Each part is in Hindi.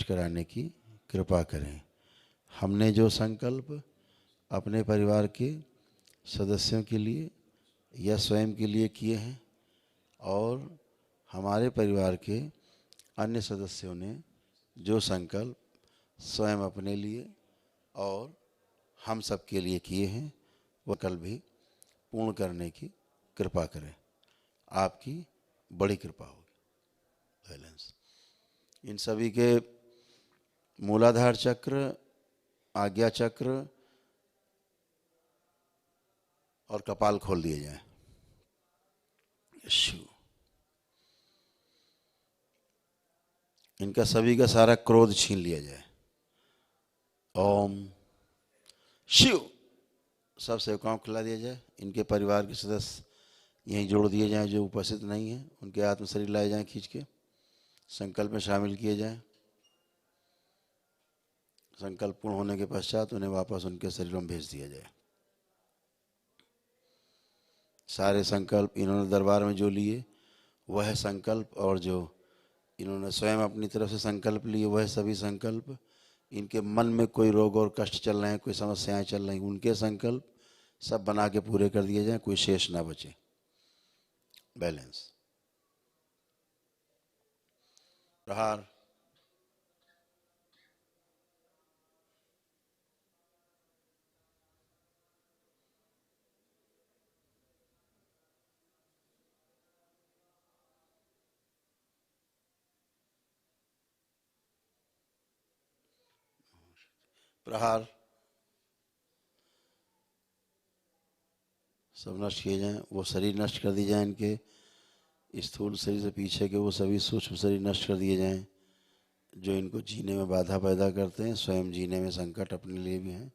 कराने की कृपा करें। हमने जो संकल्प अपने परिवार के सदस्यों के लिए या स्वयं के लिए किए हैं और हमारे परिवार के अन्य सदस्यों ने जो संकल्प स्वयं अपने लिए और हम सब के लिए किए हैं वह कल भी पूर्ण करने की कृपा करें। आपकी बड़ी कृपा होगी। बैलेंस। इन सभी के मूलाधार चक्र, आज्ञा चक्र और कपाल खोल दिए जाएं। शिव। इनका सभी का सारा क्रोध छीन लिया जाए। ओम शिव। सब सेवकाओं को खिला दिया जाए। इनके परिवार के सदस्य यहीं जोड़ दिए जाएं, जो उपस्थित नहीं हैं उनके आत्म शरीर लाए जाएं, खींच के संकल्प में शामिल किए जाएं। संकल्प पूर्ण होने के पश्चात उन्हें वापस उनके शरीरों में भेज दिया जाए। सारे संकल्प इन्होंने दरबार में जो लिए वह संकल्प और जो इन्होंने स्वयं अपनी तरफ से संकल्प लिए वह सभी संकल्प, इनके मन में कोई रोग और कष्ट चल रहे हैं, कोई समस्याएं चल रही, उनके संकल्प सब बना के पूरे कर दिए जाएं, कोई शेष ना बचे। बैलेंस। प्रहार। प्रहार। सब नष्ट किए जाएं। वो शरीर नष्ट कर दिए जाएं, इनके स्थूल शरीर से पीछे के वो सभी सूक्ष्म शरीर नष्ट कर दिए जाएं, जो इनको जीने में बाधा पैदा करते हैं, स्वयं जीने में संकट अपने लिए भी हैं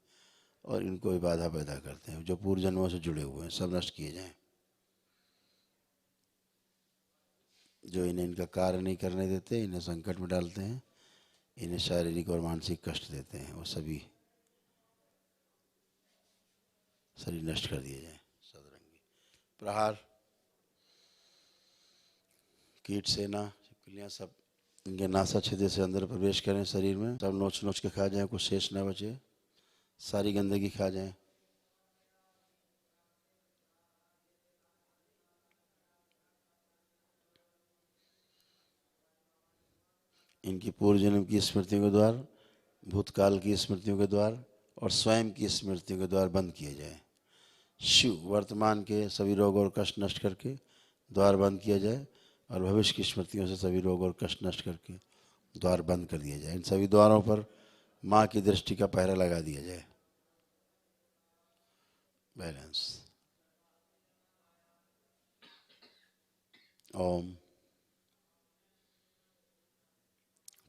और इनको भी बाधा पैदा करते हैं, जो पूर्व जन्मों से जुड़े हुए हैं, सब नष्ट किए जाएं। जो इन्हें इनका कार्य नहीं करने देते, इन्हें संकट में डालते हैं, इन्हें शारीरिक और मानसिक कष्ट देते हैं, वो सभी शरीर नष्ट कर दिए जाएं। सदरंगी। प्रहार। कीट सेना छिपकलियाँ सब इनके नासा छिद्र से अंदर प्रवेश करें शरीर में, सब नोच नोच के खा जाएं, कुछ शेष न बचे, सारी गंदगी खा जाएं। इनकी पूर्व जन्म की स्मृतियों के द्वार, भूतकाल की स्मृतियों के द्वार और स्वयं की स्मृतियों के द्वार बंद किए जाए। शिव। वर्तमान के सभी रोग और कष्ट नष्ट करके द्वार बंद किया जाए और भविष्य की स्मृतियों से सभी रोग और कष्ट नष्ट करके द्वार बंद कर दिया जाए। इन सभी द्वारों पर माँ की दृष्टि का पहरा लगा दिया जाए। बैलेंस। ओम।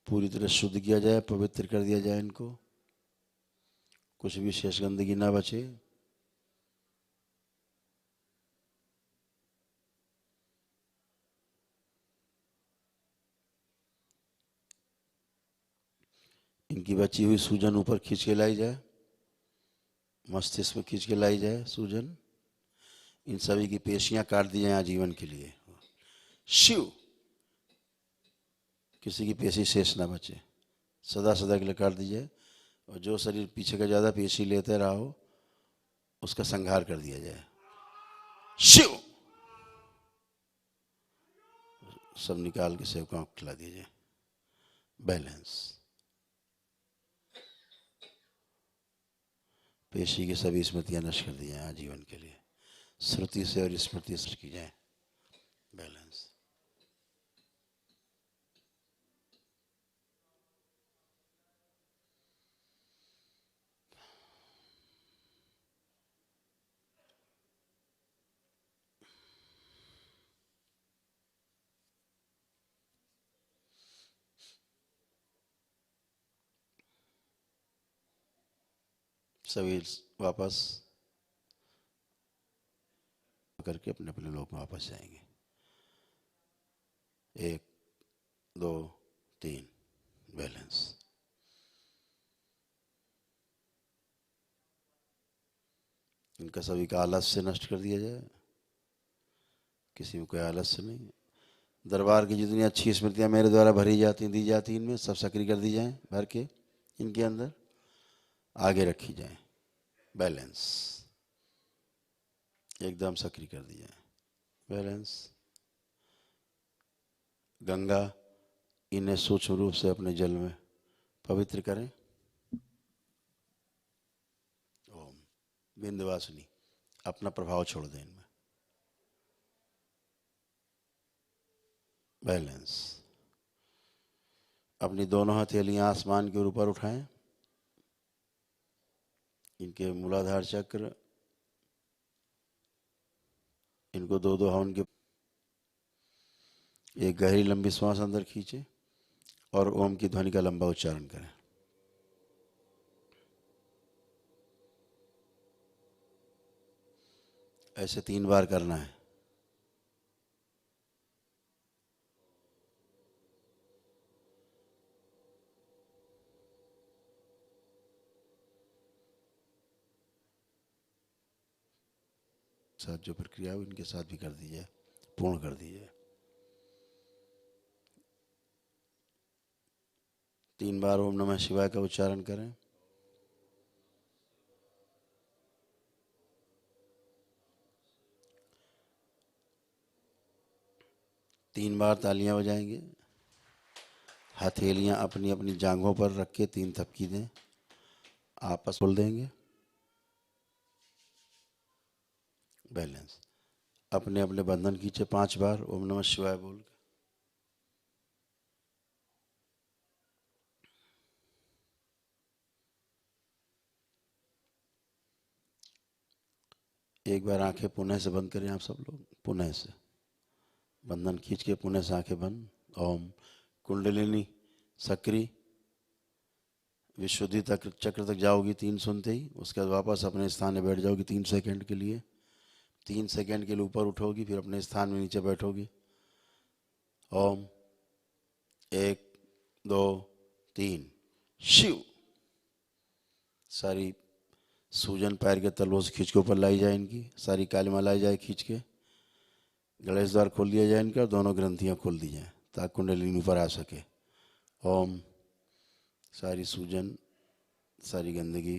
पूरी तरह शुद्ध किया जाए, पवित्र कर दिया जाए इनको, कुछ भी शेष गंदगी ना बचे। इनकी बची हुई सूजन ऊपर खींच के लाई जाए, मस्तिष्क में खींच के लाई जाए सूजन। इन सभी की पेशियां काट दी जाए आजीवन के लिए। शिव। किसी की पेशी शेष ना बचे, सदा सदा के लिए काट दीजिए और जो शरीर पीछे का ज़्यादा पेशी लेते रहा हो उसका संहार कर दिया जाए। शिव। सब निकाल के सेवकों को खिला दीजिए। बैलेंस। पेशी की सभी स्मृतियां नष्ट कर दी जाए आजीवन के लिए, श्रुति से और स्मृति से की जाए। बैलेंस। सभी वापस करके अपने अपने लोक में वापस जाएंगे। 1 2 3। बैलेंस। इनका सभी का आलस्य नष्ट कर दिया जाए, किसी में कोई आलस्य नहीं। दरबार की जितनी अच्छी स्मृतियाँ मेरे द्वारा भरी जाती दी जाती इनमें सब सक्रिय कर दी जाएं, भर के इनके अंदर आगे रखी जाएं, बैलेंस एकदम सक्रिय कर दी जाए, बैलेंस। गंगा इन्हें सूक्ष्म रूप से अपने जल में पवित्र करें। ओम। विंध्यवासिनी अपना प्रभाव छोड़ दें इनमें, बैलेंस। अपनी दोनों हथेलियां आसमान के ऊपर उठाएं, इनके मूलाधार चक्र, इनको दो दो हवन के, एक गहरी लंबी श्वास अंदर खींचे और ओम की ध्वनि का लंबा उच्चारण करें। ऐसे 3 बार करना है। साथ जो प्रक्रिया हो इनके साथ भी कर दीजिए, पूर्ण कर दीजिए। 3 बार ओम नमः शिवाय का उच्चारण करें। तीन बार तालियां बजाएंगे, हथेलियां अपनी अपनी जांघों पर रख के 3 थपकी दें, आपस बोल देंगे, बैलेंस। अपने अपने बंधन खींचे 5 बार ओम नमः शिवाय बोल के। एक बार आंखें पुनः से बंद करें आप सब लोग, पुनः से बंधन खींच के पुनः से आंखें बंद। ओम। कुंडलिनी सक्रिय विशुद्धि तक चक्र तक जाओगी 3 सुनते ही, उसके बाद वापस अपने स्थान में बैठ जाओगी 3 सेकंड के लिए। 3 सेकंड के लिए ऊपर उठोगी, फिर अपने स्थान में नीचे बैठोगी। ओम। 1 2 3 शिव। सारी सूजन पैर के तलवों से खींच के ऊपर लाई जाए, इनकी सारी कालिमा लाई जाए खींच के, गणेश द्वार खोल दिया जाए इनका, दोनों ग्रंथियां खोल दी जाए ताकि कुंडलिनी ऊपर आ सके। ओम। सारी सूजन, सारी गंदगी,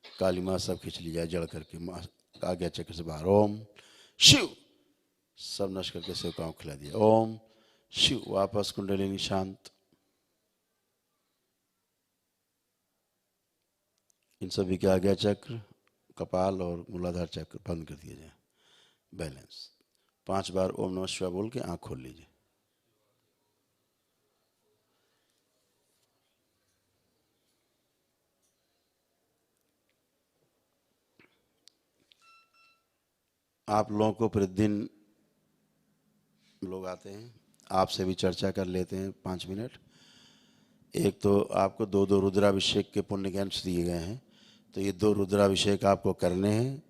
कालिमा सब खींच ली जाए जड़ करके आज्ञा चक्र से बाहर। ओम शिव। सब नष्ट करके सेवकाओं खिला दिया। ओम शिव। वापस कुंडलिनी शांत। इन सभी के आज्ञा चक्र, कपाल और मूलाधार चक्र बंद कर दिया जाए, बैलेंस। 5 बार ओम नमः शिवाय बोल के आंख खोल लीजिए। आप लोगों को प्रतिदिन लोग आते हैं, आपसे भी चर्चा कर लेते हैं 5 मिनट। एक तो आपको 2 रुद्राभिषेक के पुण्य के अंश दिए गए हैं, तो ये 2 रुद्राभिषेक आपको करने हैं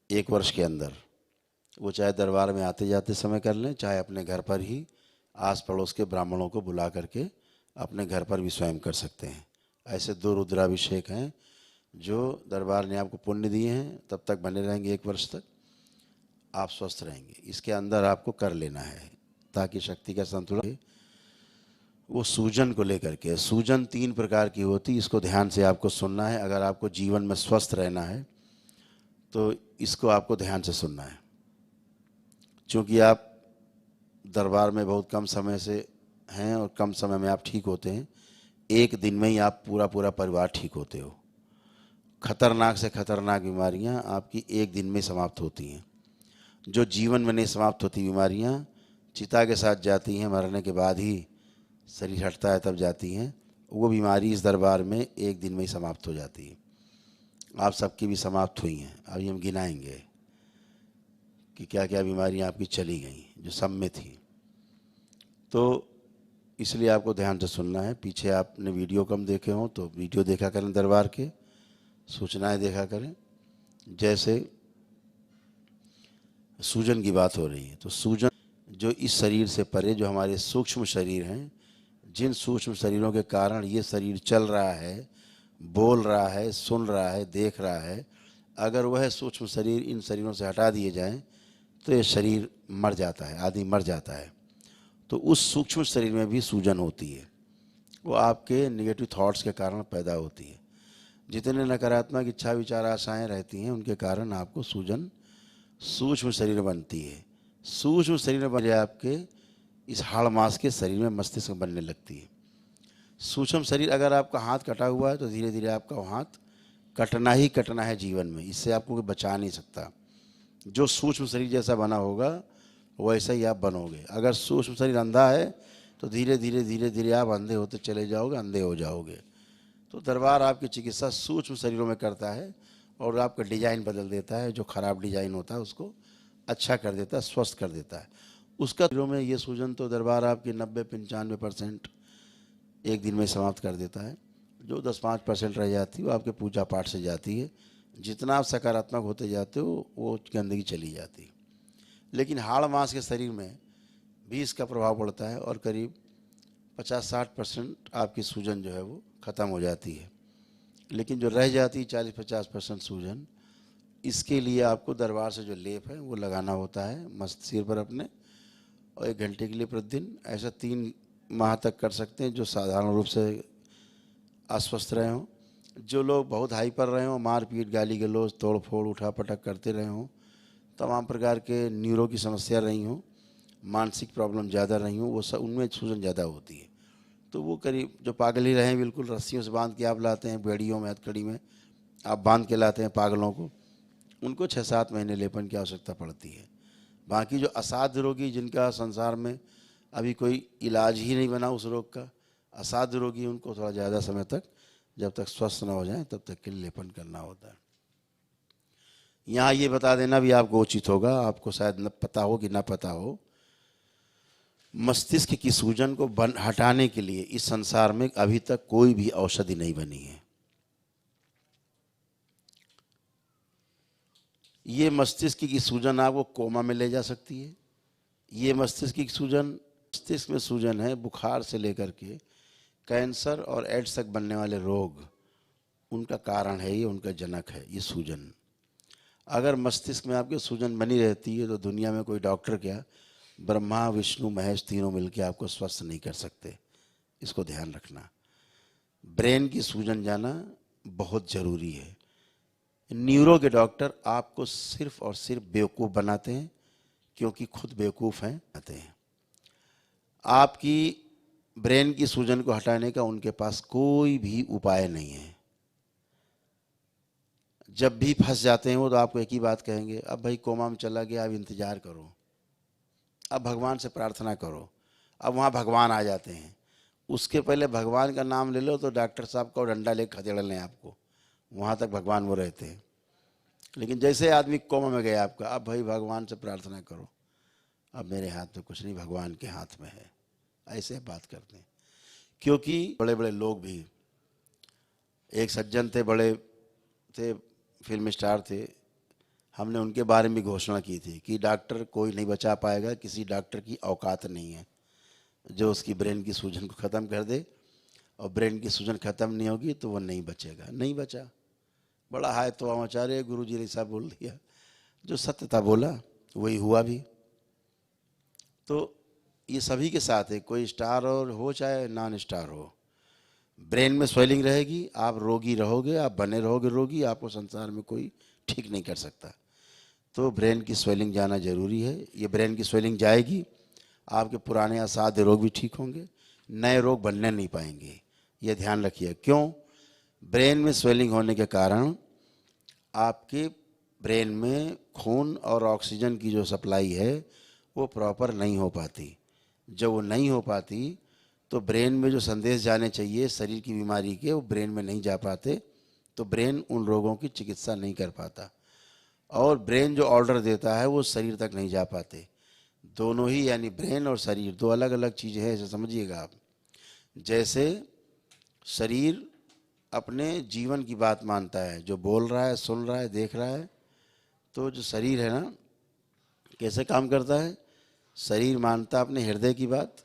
1 वर्ष के अंदर। वो चाहे दरबार में आते जाते समय कर लें, चाहे अपने घर पर ही आस पड़ोस के ब्राह्मणों को बुला करके अपने घर पर भी स्वयं कर सकते हैं। ऐसे 2 रुद्राभिषेक हैं जो दरबार ने आपको पुण्य दिए हैं, तब तक बने रहेंगे 1 वर्ष तक, आप स्वस्थ रहेंगे। इसके अंदर आपको कर लेना है ताकि शक्ति का संतुलन। वो सूजन को लेकर के, सूजन 3 प्रकार की होती, इसको ध्यान से आपको सुनना है। अगर आपको जीवन में स्वस्थ रहना है तो इसको आपको ध्यान से सुनना है, क्योंकि आप दरबार में बहुत कम समय से हैं और कम समय में आप ठीक होते हैं। 1 दिन में ही आप पूरा पूरा परिवार ठीक होते हो। खतरनाक से खतरनाक बीमारियां आपकी 1 दिन में समाप्त होती हैं। जो जीवन में नहीं समाप्त होती बीमारियां चिता के साथ जाती हैं, मरने के बाद ही शरीर हटता है तब जाती हैं। वो बीमारी इस दरबार में 1 दिन में ही समाप्त हो जाती है। आप सबकी भी समाप्त हुई हैं। अभी हम गिनाएंगे कि क्या क्या बीमारियां आपकी चली गई जो सब में थी। तो इसलिए आपको ध्यान से सुनना है। पीछे आपने वीडियो कम देखे हों तो वीडियो देखा करें, दरबार के सूचनाएं देखा करें। जैसे सूजन की बात हो रही है, तो सूजन जो इस शरीर से परे जो हमारे सूक्ष्म शरीर हैं, जिन सूक्ष्म शरीरों के कारण ये शरीर चल रहा है, बोल रहा है, सुन रहा है, देख रहा है, अगर वह सूक्ष्म शरीर इन शरीरों से हटा दिए जाएं तो ये शरीर मर जाता है, आदमी मर जाता है। तो उस सूक्ष्म शरीर में भी सूजन होती है। वो आपके नेगेटिव थॉट्स के कारण पैदा होती है। जितने नकारात्मक इच्छा विचार आशाएं रहती हैं उनके कारण आपको सूजन सूक्ष्म शरीर बनती है। सूक्ष्म शरीर में बन आपके इस हाड़ मांस के शरीर में मस्तिष्क बनने लगती है। सूक्ष्म शरीर, अगर आपका हाथ कटा हुआ है तो धीरे धीरे आपका वो हाथ कटना ही कटना है जीवन में, इससे आपको कोई बचा नहीं सकता। जो सूक्ष्म शरीर जैसा बना होगा वैसा ही आप बनोगे। अगर सूक्ष्म शरीर अंधा है तो धीरे धीरे आप अंधे होते चले जाओगे, अंधे हो जाओगे। तो दरबार आपकी चिकित्सा सूक्ष्म शरीरों में करता है और आपका डिजाइन बदल देता है। जो खराब डिजाइन होता है उसको अच्छा कर देता है, स्वस्थ कर देता है। उसका शरीरों में ये सूजन तो दरबार आपकी 90-95% एक दिन में समाप्त कर देता है। जो 10-5% रह जाती है वो आपके पूजा पाठ से जाती है। जितना आप सकारात्मक होते जाते हो वो गंदगी चली जाती है। लेकिन हाड़ मांस के शरीर में भी इसका प्रभाव पड़ता है और करीब 50-60% आपकी सूजन जो है वो ख़त्म हो जाती है। लेकिन जो रह जाती है 40-50% सूजन, इसके लिए आपको दरबार से जो लेप है वो लगाना होता है मस्त सिर पर अपने, और 1 घंटे के लिए प्रतिदिन। ऐसा 3 माह तक कर सकते हैं जो साधारण रूप से अस्वस्थ रहे हों। जो लोग बहुत हाइपर रहे हों, मारपीट गाली गलौज तोड़ फोड़ उठा पटक करते रहे हों, तमाम प्रकार के न्यूरो की समस्या रही हों, मानसिक प्रॉब्लम ज़्यादा रही हों, वो सब उनमें सूजन ज़्यादा होती है। तो वो करीब जो पागल ही रहे, बिल्कुल रस्सियों से बांध के आप लाते हैं, बेड़ियों में हथकड़ी में आप बांध के लाते हैं पागलों को, उनको 6-7 महीने लेपन की आवश्यकता पड़ती है। बाकी जो असाध्य रोगी जिनका संसार में अभी कोई इलाज ही नहीं बना उस रोग का, असाध्य रोगी, उनको थोड़ा ज़्यादा समय तक, जब तक स्वस्थ न हो जाए तब तक के लिए लेपन करना होता है। यहाँ ये बता देना भी आपको उचित होगा, आपको शायद न पता हो कि ना पता हो, मस्तिष्क की सूजन को हटाने के लिए इस संसार में अभी तक कोई भी औषधि नहीं बनी है। ये मस्तिष्क की सूजन आपको कोमा में ले जा सकती है। ये मस्तिष्क की सूजन, मस्तिष्क में सूजन है बुखार से लेकर के कैंसर और एड्स तक बनने वाले रोग, उनका कारण है ये, उनका जनक है ये सूजन। अगर मस्तिष्क में आपके सूजन बनी रहती है तो दुनिया में कोई डॉक्टर क्या, ब्रह्मा विष्णु महेश तीनों मिलकर आपको स्वस्थ नहीं कर सकते। इसको ध्यान रखना। ब्रेन की सूजन जाना बहुत ज़रूरी है। न्यूरो के डॉक्टर आपको सिर्फ और सिर्फ बेवकूफ़ बनाते हैं, क्योंकि खुद बेवकूफ़ हैं आते हैं। आपकी ब्रेन की सूजन को हटाने का उनके पास कोई भी उपाय नहीं है। जब भी फंस जाते हैं वो तो आपको एक ही बात कहेंगे, अब भाई कोमा में चला गया, अब इंतज़ार करो, अब भगवान से प्रार्थना करो। अब वहाँ भगवान आ जाते हैं। उसके पहले भगवान का नाम ले लो तो डॉक्टर साहब को डंडा ले खदेड़ लें आपको, वहाँ तक भगवान वो रहते हैं। लेकिन जैसे आदमी कोमा में गया आपका, अब भाई भगवान से प्रार्थना करो, अब मेरे हाथ में कुछ नहीं, भगवान के हाथ में है, ऐसे बात करते हैं। क्योंकि बड़े बड़े लोग भी, एक सज्जन थे, बड़े थे, फिल्म स्टार थे, हमने उनके बारे में घोषणा की थी कि डॉक्टर कोई नहीं बचा पाएगा, किसी डॉक्टर की औकात नहीं है जो उसकी ब्रेन की सूजन को ख़त्म कर दे, और ब्रेन की सूजन ख़त्म नहीं होगी तो वो नहीं बचेगा। नहीं बचा। बड़ा हाय तो आचार्य गुरु जी ने ऐसा बोल दिया, जो सत्य था बोला वही हुआ भी। तो ये सभी के साथ है, कोई स्टार और हो चाहे नॉन स्टार हो, ब्रेन में स्वेलिंग रहेगी, आप रोगी रहोगे, आप बने रहोगे रोगी, आपको संसार में कोई ठीक नहीं कर सकता। तो ब्रेन की स्वेलिंग जाना जरूरी है। ये ब्रेन की स्वेलिंग जाएगी, आपके पुराने असाध्य रोग भी ठीक होंगे, नए रोग बनने नहीं पाएंगे। ये ध्यान रखिए। क्यों? ब्रेन में स्वेलिंग होने के कारण आपके ब्रेन में खून और ऑक्सीजन की जो सप्लाई है वो प्रॉपर नहीं हो पाती। जब वो नहीं हो पाती तो ब्रेन में जो संदेश जाने चाहिए शरीर की बीमारी के, वो ब्रेन में नहीं जा पाते, तो ब्रेन उन रोगों की चिकित्सा नहीं कर पाता। और ब्रेन जो ऑर्डर देता है वो शरीर तक नहीं जा पाते। दोनों ही, यानी ब्रेन और शरीर दो अलग अलग चीज़ें हैं, ऐसे समझिएगा आप। जैसे शरीर अपने जीवन की बात मानता है, जो बोल रहा है, सुन रहा है, देख रहा है, तो जो शरीर है ना, कैसे काम करता है? शरीर मानता अपने हृदय की बात,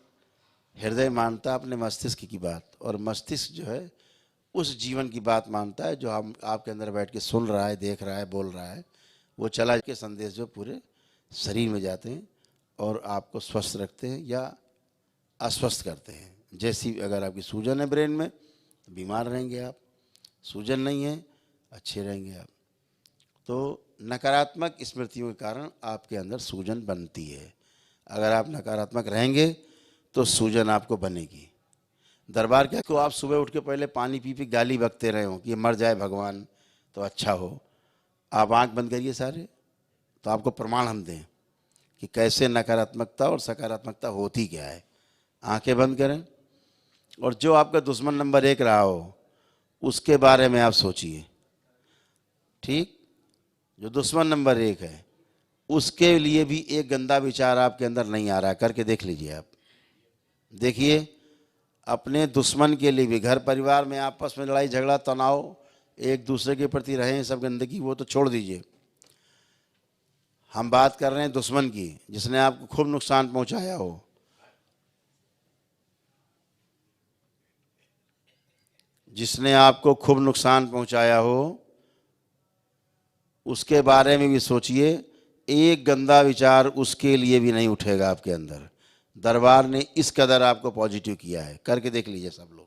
हृदय मानता अपने मस्तिष्क की बात, और मस्तिष्क जो है उस जीवन की बात मानता है जो हम आपके अंदर बैठ के सुन रहा है, देख रहा है, बोल रहा है। वो चला के संदेश जो पूरे शरीर में जाते हैं और आपको स्वस्थ रखते हैं या अस्वस्थ करते हैं। जैसी अगर आपकी सूजन है ब्रेन में तो बीमार रहेंगे आप, सूजन नहीं है अच्छे रहेंगे आप। तो नकारात्मक स्मृतियों के कारण आपके अंदर सूजन बनती है। अगर आप नकारात्मक रहेंगे तो सूजन आपको बनेगी। दरबार क्या को आप सुबह उठ के पहले पानी पी गाली बकते रहे हो कि मर जाए भगवान तो अच्छा हो, आप आंख बंद करिए सारे, तो आपको प्रमाण हम दें कि कैसे नकारात्मकता और सकारात्मकता होती क्या है। आंखें बंद करें और जो आपका दुश्मन नंबर 1 रहा हो उसके बारे में आप सोचिए। ठीक, जो दुश्मन नंबर 1 है उसके लिए भी एक गंदा विचार आपके अंदर नहीं आ रहा है, करके देख लीजिए आप। देखिए, अपने दुश्मन के लिए भी, घर परिवार में आपस में लड़ाई झगड़ा तनाव एक दूसरे के प्रति रहे सब गंदगी, वो तो छोड़ दीजिए। हम बात कर रहे हैं दुश्मन की, जिसने आपको खूब नुकसान पहुंचाया हो। जिसने आपको खूब नुकसान पहुंचाया हो उसके बारे में भी सोचिए। एक गंदा विचार उसके लिए भी नहीं उठेगा आपके अंदर। दरबार ने इस कदर आपको पॉजिटिव किया है, करके देख लीजिए सब लोग।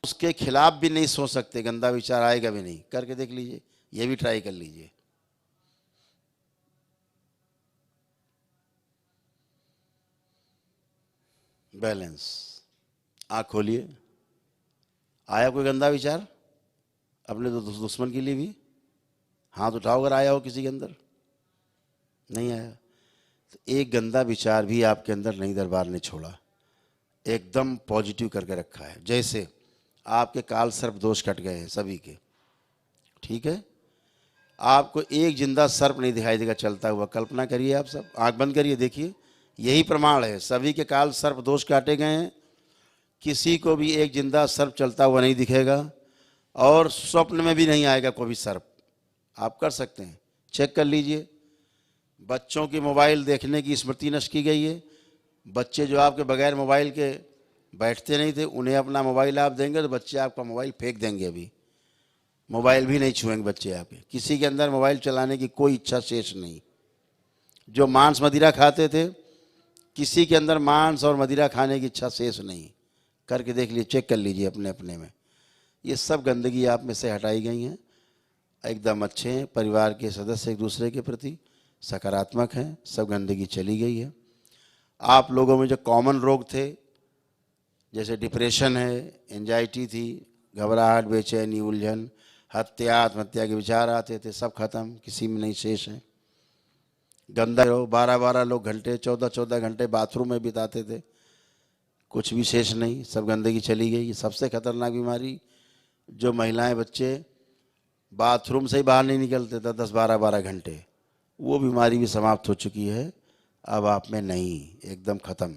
उसके खिलाफ भी नहीं सोच सकते, गंदा विचार आएगा भी नहीं, करके देख लीजिए, ये भी ट्राई कर लीजिए। बैलेंस, आँख खोलिए। आया कोई गंदा विचार अपने दुश्मन के लिए भी? हाथ उठाओ अगर आया हो किसी के अंदर। नहीं आया तो एक गंदा विचार भी आपके अंदर नहीं दरबार ने छोड़ा, एकदम पॉजिटिव करके रखा है। जैसे आपके काल सर्प दोष कट गए हैं सभी के, ठीक है। आपको एक जिंदा सर्प नहीं दिखाई देगा चलता हुआ। कल्पना करिए, आप सब आंख बंद करिए, देखिए, यही प्रमाण है। सभी के काल सर्प दोष काटे गए हैं, किसी को भी एक जिंदा सर्प चलता हुआ नहीं दिखेगा और स्वप्न में भी नहीं आएगा कोई भी सर्प। आप कर सकते हैं, चेक कर लीजिए। बच्चों की मोबाइल देखने की स्मृति नष्ट की गई है। बच्चे जो आपके बगैर मोबाइल के बैठते नहीं थे, उन्हें अपना मोबाइल आप देंगे तो बच्चे आपका मोबाइल फेंक देंगे। अभी मोबाइल भी नहीं छुएंगे बच्चे आपके। किसी के अंदर मोबाइल चलाने की कोई इच्छा शेष नहीं। जो मांस मदिरा खाते थे, किसी के अंदर मांस और मदिरा खाने की इच्छा शेष नहीं। करके देख लीजिए, चेक कर लीजिए अपने अपने में। ये सब गंदगी आप में से हटाई गई हैं, एकदम अच्छे हैं। परिवार के सदस्य एक दूसरे के प्रति सकारात्मक हैं, सब गंदगी चली गई है। आप लोगों में जो कॉमन रोग थे, जैसे डिप्रेशन है, एंजाइटी थी, घबराहट, बेचैनी, उलझन, हत्या, आत्महत्या के विचार आते थे, सब खत्म, किसी में नहीं शेष है। गंदा 12-12 लोग घंटे, 14-14 घंटे बाथरूम में बिताते थे, कुछ भी शेष नहीं, सब गंदगी चली गई। सबसे खतरनाक बीमारी, जो महिलाएं बच्चे बाथरूम से ही बाहर नहीं निकलते थे 10-12 घंटे, वो बीमारी भी समाप्त हो चुकी है, अब आप में नहीं, एकदम खत्म।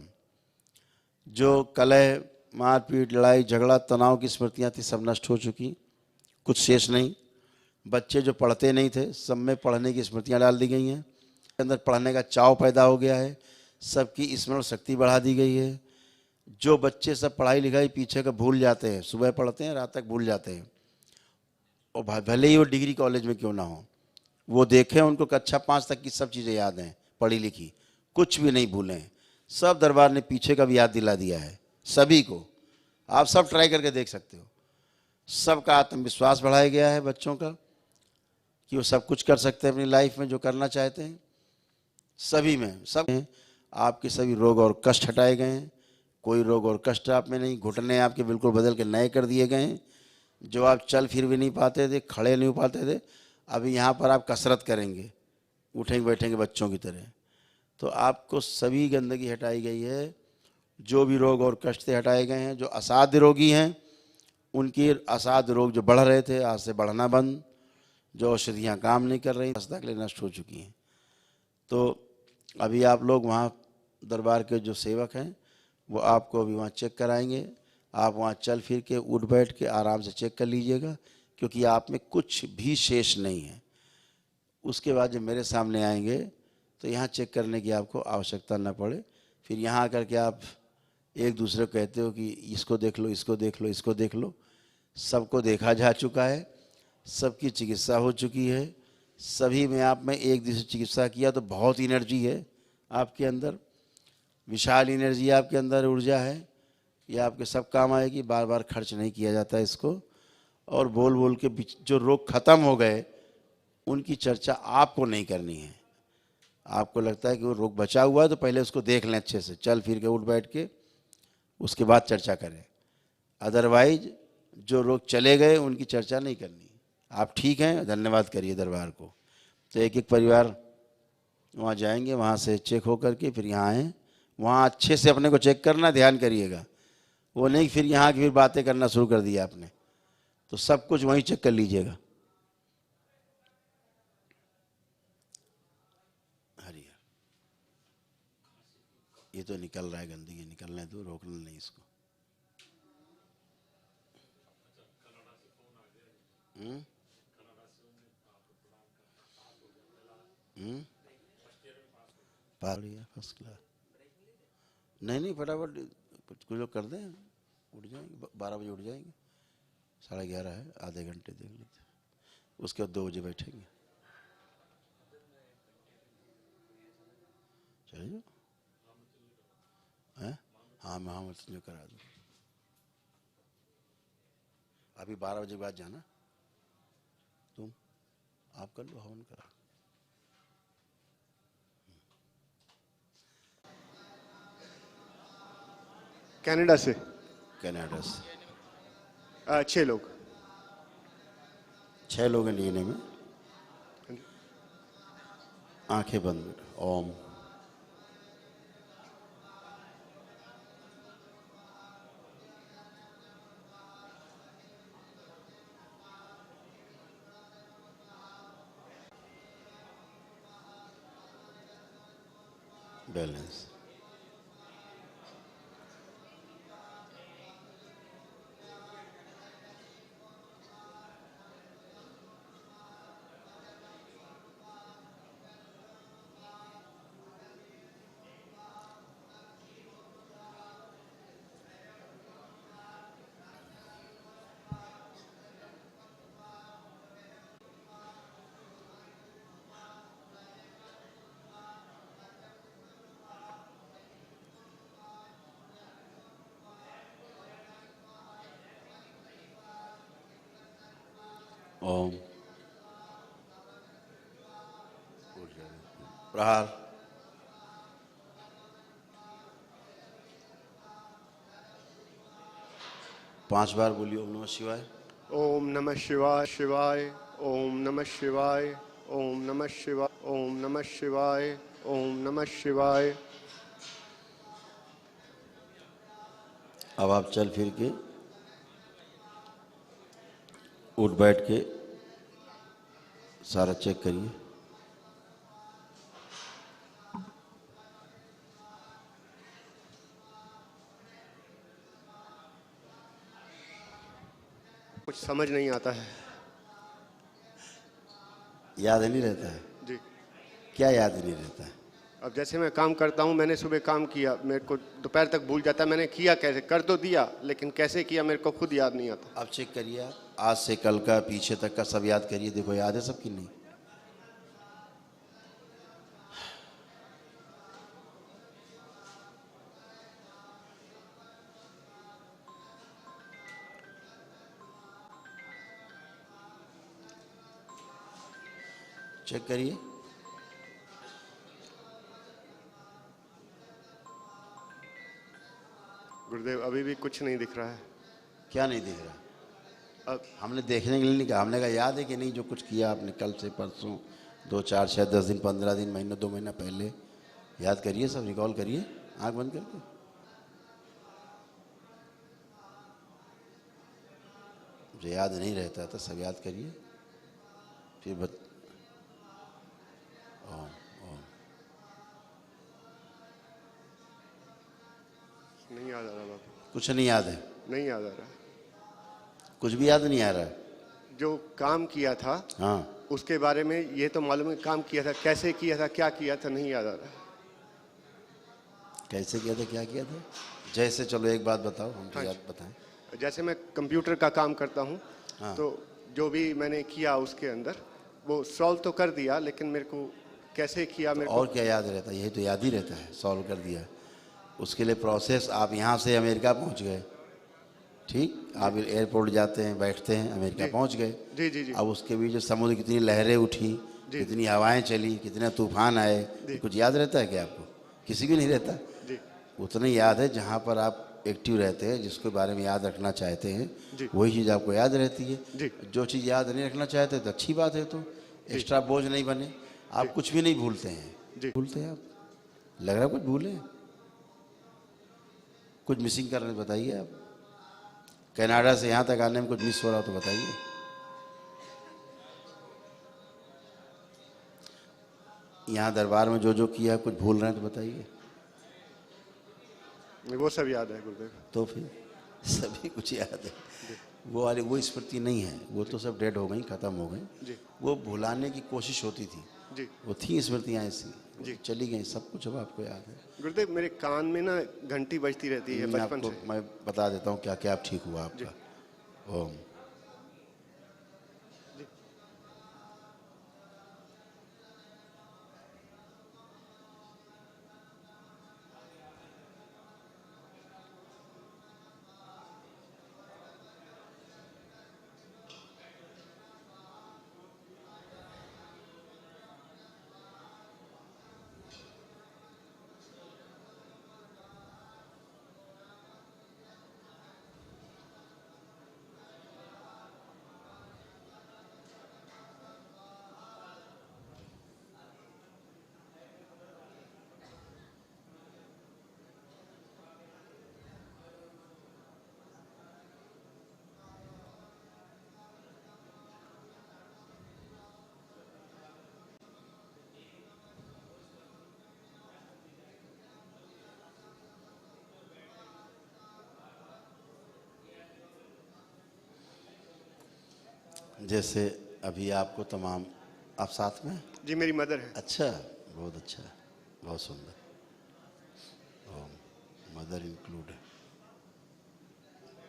जो कलह, मारपीट, लड़ाई झगड़ा, तनाव की स्मृतियाँ थी, सब नष्ट हो चुकी, कुछ शेष नहीं। बच्चे जो पढ़ते नहीं थे, सब में पढ़ने की स्मृतियाँ डाल दी गई हैं, अंदर पढ़ने का चाव पैदा हो गया है, सबकी स्मरण शक्ति बढ़ा दी गई है। जो बच्चे सब पढ़ाई लिखाई पीछे का भूल जाते हैं, सुबह पढ़ते हैं रात तक भूल जाते हैं, और भले ही वो डिग्री कॉलेज में क्यों ना हो, वो देखें उनको कक्षा 5 तक की सब चीज़ें याद हैं, पढ़ी लिखी, कुछ भी नहीं भूलें। सब दरबार ने पीछे का भी याद दिला दिया है सभी को। आप सब ट्राई करके देख सकते हो। सबका आत्मविश्वास बढ़ाया गया है बच्चों का, कि वो सब कुछ कर सकते हैं अपनी लाइफ में जो करना चाहते हैं। सभी में सब हैं। आपके सभी रोग और कष्ट हटाए गए हैं, कोई रोग और कष्ट आप में नहीं। घुटने आपके बिल्कुल बदल के नए कर दिए गए हैं। जो आप चल फिर भी नहीं पाते थे, खड़े नहीं हो पाते थे, अभी यहाँ पर आप कसरत करेंगे, उठेंगे बैठेंगे बच्चों की तरह। तो आपको सभी गंदगी हटाई गई है, जो भी रोग और कष्ट से हटाए गए हैं। जो असाध्य रोगी हैं, उनकी असाध्य रोग जो बढ़ रहे थे, आज से बढ़ना बंद। जो औषधियाँ काम नहीं कर रही, के लिए नष्ट हो चुकी हैं। तो अभी आप लोग वहाँ दरबार के जो सेवक हैं, वो आपको अभी वहाँ चेक कराएंगे। आप वहाँ चल फिर के, उठ बैठ के आराम से चेक कर लीजिएगा, क्योंकि आप में कुछ भी शेष नहीं है। उसके बाद जब मेरे सामने आएंगे तो यहाँ चेक करने की आपको आवश्यकता न पड़े। फिर यहाँ आकर के आप एक दूसरे को कहते हो कि इसको देख लो, इसको देख लो, इसको देख लो। सबको देखा जा चुका है, सबकी चिकित्सा हो चुकी है, सभी में आप में एक दूसरे चिकित्सा किया, तो बहुत एनर्जी है आपके अंदर। विशाल एनर्जी आपके अंदर ऊर्जा है, ये आपके सब काम आएगी। बार बार खर्च नहीं किया जाता इसको। और बोल बोल के जो रोग खत्म हो गए उनकी चर्चा आपको नहीं करनी है। आपको लगता है कि वो रोग बचा हुआ है तो पहले उसको देख लें अच्छे से, चल फिर के उठ बैठ के, उसके बाद चर्चा करें। अदरवाइज जो रोग चले गए उनकी चर्चा नहीं करनी। आप ठीक हैं, धन्यवाद करिए दरबार को। तो एक एक परिवार वहाँ जाएंगे, वहाँ से चेक हो करके फिर यहाँ आएँ। वहाँ अच्छे से अपने को चेक करना, ध्यान करिएगा। वो नहीं फिर यहाँ की फिर बातें करना शुरू कर दिया आपने, तो सब कुछ वहीं चेक कर लीजिएगा। हरिया ये तो निकल रहा है, गंदगी निकलने दो, रोकना नहीं इसको। First class. नहीं फटाफट कुछ लोग कर दें, उठ जाएंगे, 12 बजे उठ जाएंगे। 11:30 है, आधे घंटे देख लेते, उसके बाद 2 बजे बैठेंगे। चलिए हैं? हाँ महामृत्युंजय करा दो। अभी 12 बजे के बाद जाना, तुम आप कर लो, हवन करा। कनाडा से। कनाडा से 6 लोग। 6 लोग हैं लेने में। आंखें बंद। ओम। बैलेंस। ओम। प्रहार। पांच बार बोलिए ओम नमः शिवाय। ओम नमः शिवाय शिवाय। ओम नमः शिवाय। ओम नमः शिवाय। ओम नमः शिवाय। ओम नमः शिवाय। अब आप चल फिर के उठ बैठ के सारा चेक करिए। कुछ समझ नहीं आता है। याद नहीं रहता है जी। क्या याद नहीं रहता है? अब जैसे मैं काम करता हूँ, मैंने सुबह काम किया, मेरे को दोपहर तक भूल जाता है मैंने किया कैसे, कर तो दिया लेकिन कैसे किया मेरे को खुद याद नहीं आता। अब चेक करिए, आप आज से कल का पीछे तक का सब याद करिए, देखो याद है सब कि नहीं। चेक करिए। गुरुदेव अभी भी कुछ नहीं दिख रहा है। क्या नहीं दिख रहा? अब हमने देखने के लिए नहीं कहा, हमने कहा याद है कि नहीं जो कुछ किया आपने कल से परसों, 2 4 6 10 दिन 15 दिन महीना 2 महीना पहले। याद करिए, सब रिकॉल करिए आंख बंद करके। जो याद नहीं रहता तो सब याद करिए फिर ओम ओम। नहीं याद आ रहा बाबा। कुछ नहीं याद है? नहीं याद आ रहा। कुछ भी याद नहीं आ रहा है? जो काम किया था हाँ उसके बारे में ये तो मालूम है, काम किया था, कैसे किया था, क्या किया था, नहीं याद आ रहा। कैसे किया था, क्या किया था? जैसे चलो एक बात बताओ, हम तो हाँ याद बताएं। जैसे मैं कंप्यूटर का काम करता हूँ, हाँ। तो जो भी मैंने किया उसके अंदर वो सॉल्व तो कर दिया, लेकिन मेरे को कैसे किया मेरे और क्या याद रहता है? यही तो याद ही रहता है, सॉल्व कर दिया। उसके लिए प्रोसेस, आप यहाँ से अमेरिका पहुँच गए, ठीक, आप एयरपोर्ट जाते हैं, बैठते हैं, अमेरिका पहुँच गए। जी जी जी अब उसके बीच जो समुद्र कितनी लहरें उठी, कितनी हवाएं चली, कितने तूफान आए, कुछ याद रहता है क्या आपको? किसी को नहीं रहता। जी उतना याद है जहाँ पर आप एक्टिव रहते हैं, जिसके बारे में याद रखना चाहते हैं, जी। वही चीज़ आपको याद रहती है। जी जो चीज़ याद नहीं रखना चाहते तो अच्छी बात है, तो एक्स्ट्रा बोझ नहीं बने। आप कुछ भी नहीं भूलते हैं। जी। भूलते हैं आप? लग रहा है कुछ भूले, कुछ मिसिंग कर रहे हैं, बताइए आप। कनाडा से यहाँ तक आने में कुछ मिस हो रहा हो तो बताइए। यहाँ दरबार में जो जो किया कुछ भूल रहे हैं तो बताइए। वो सब याद है गुरुदेव। तो फिर सभी कुछ याद है। वो वाली वो स्मृति नहीं है, वो तो सब डेड हो गई, ख़त्म हो गई। जी वो भुलाने की कोशिश होती थी, जी वो थी स्मृतियाँ ऐसी, जी। चली गई सब कुछ। अब आपको याद है। गुरुदेव, मेरे कान में ना घंटी बजती रहती है मैं बचपन आपको से। मैं बता देता हूँ क्या क्या ठीक हुआ आपका। ओम। जैसे अभी आपको तमाम, आप साथ में? जी मेरी मदर है। अच्छा, बहुत अच्छा, बहुत सुंदर। ओम। मदर इंक्लूड है।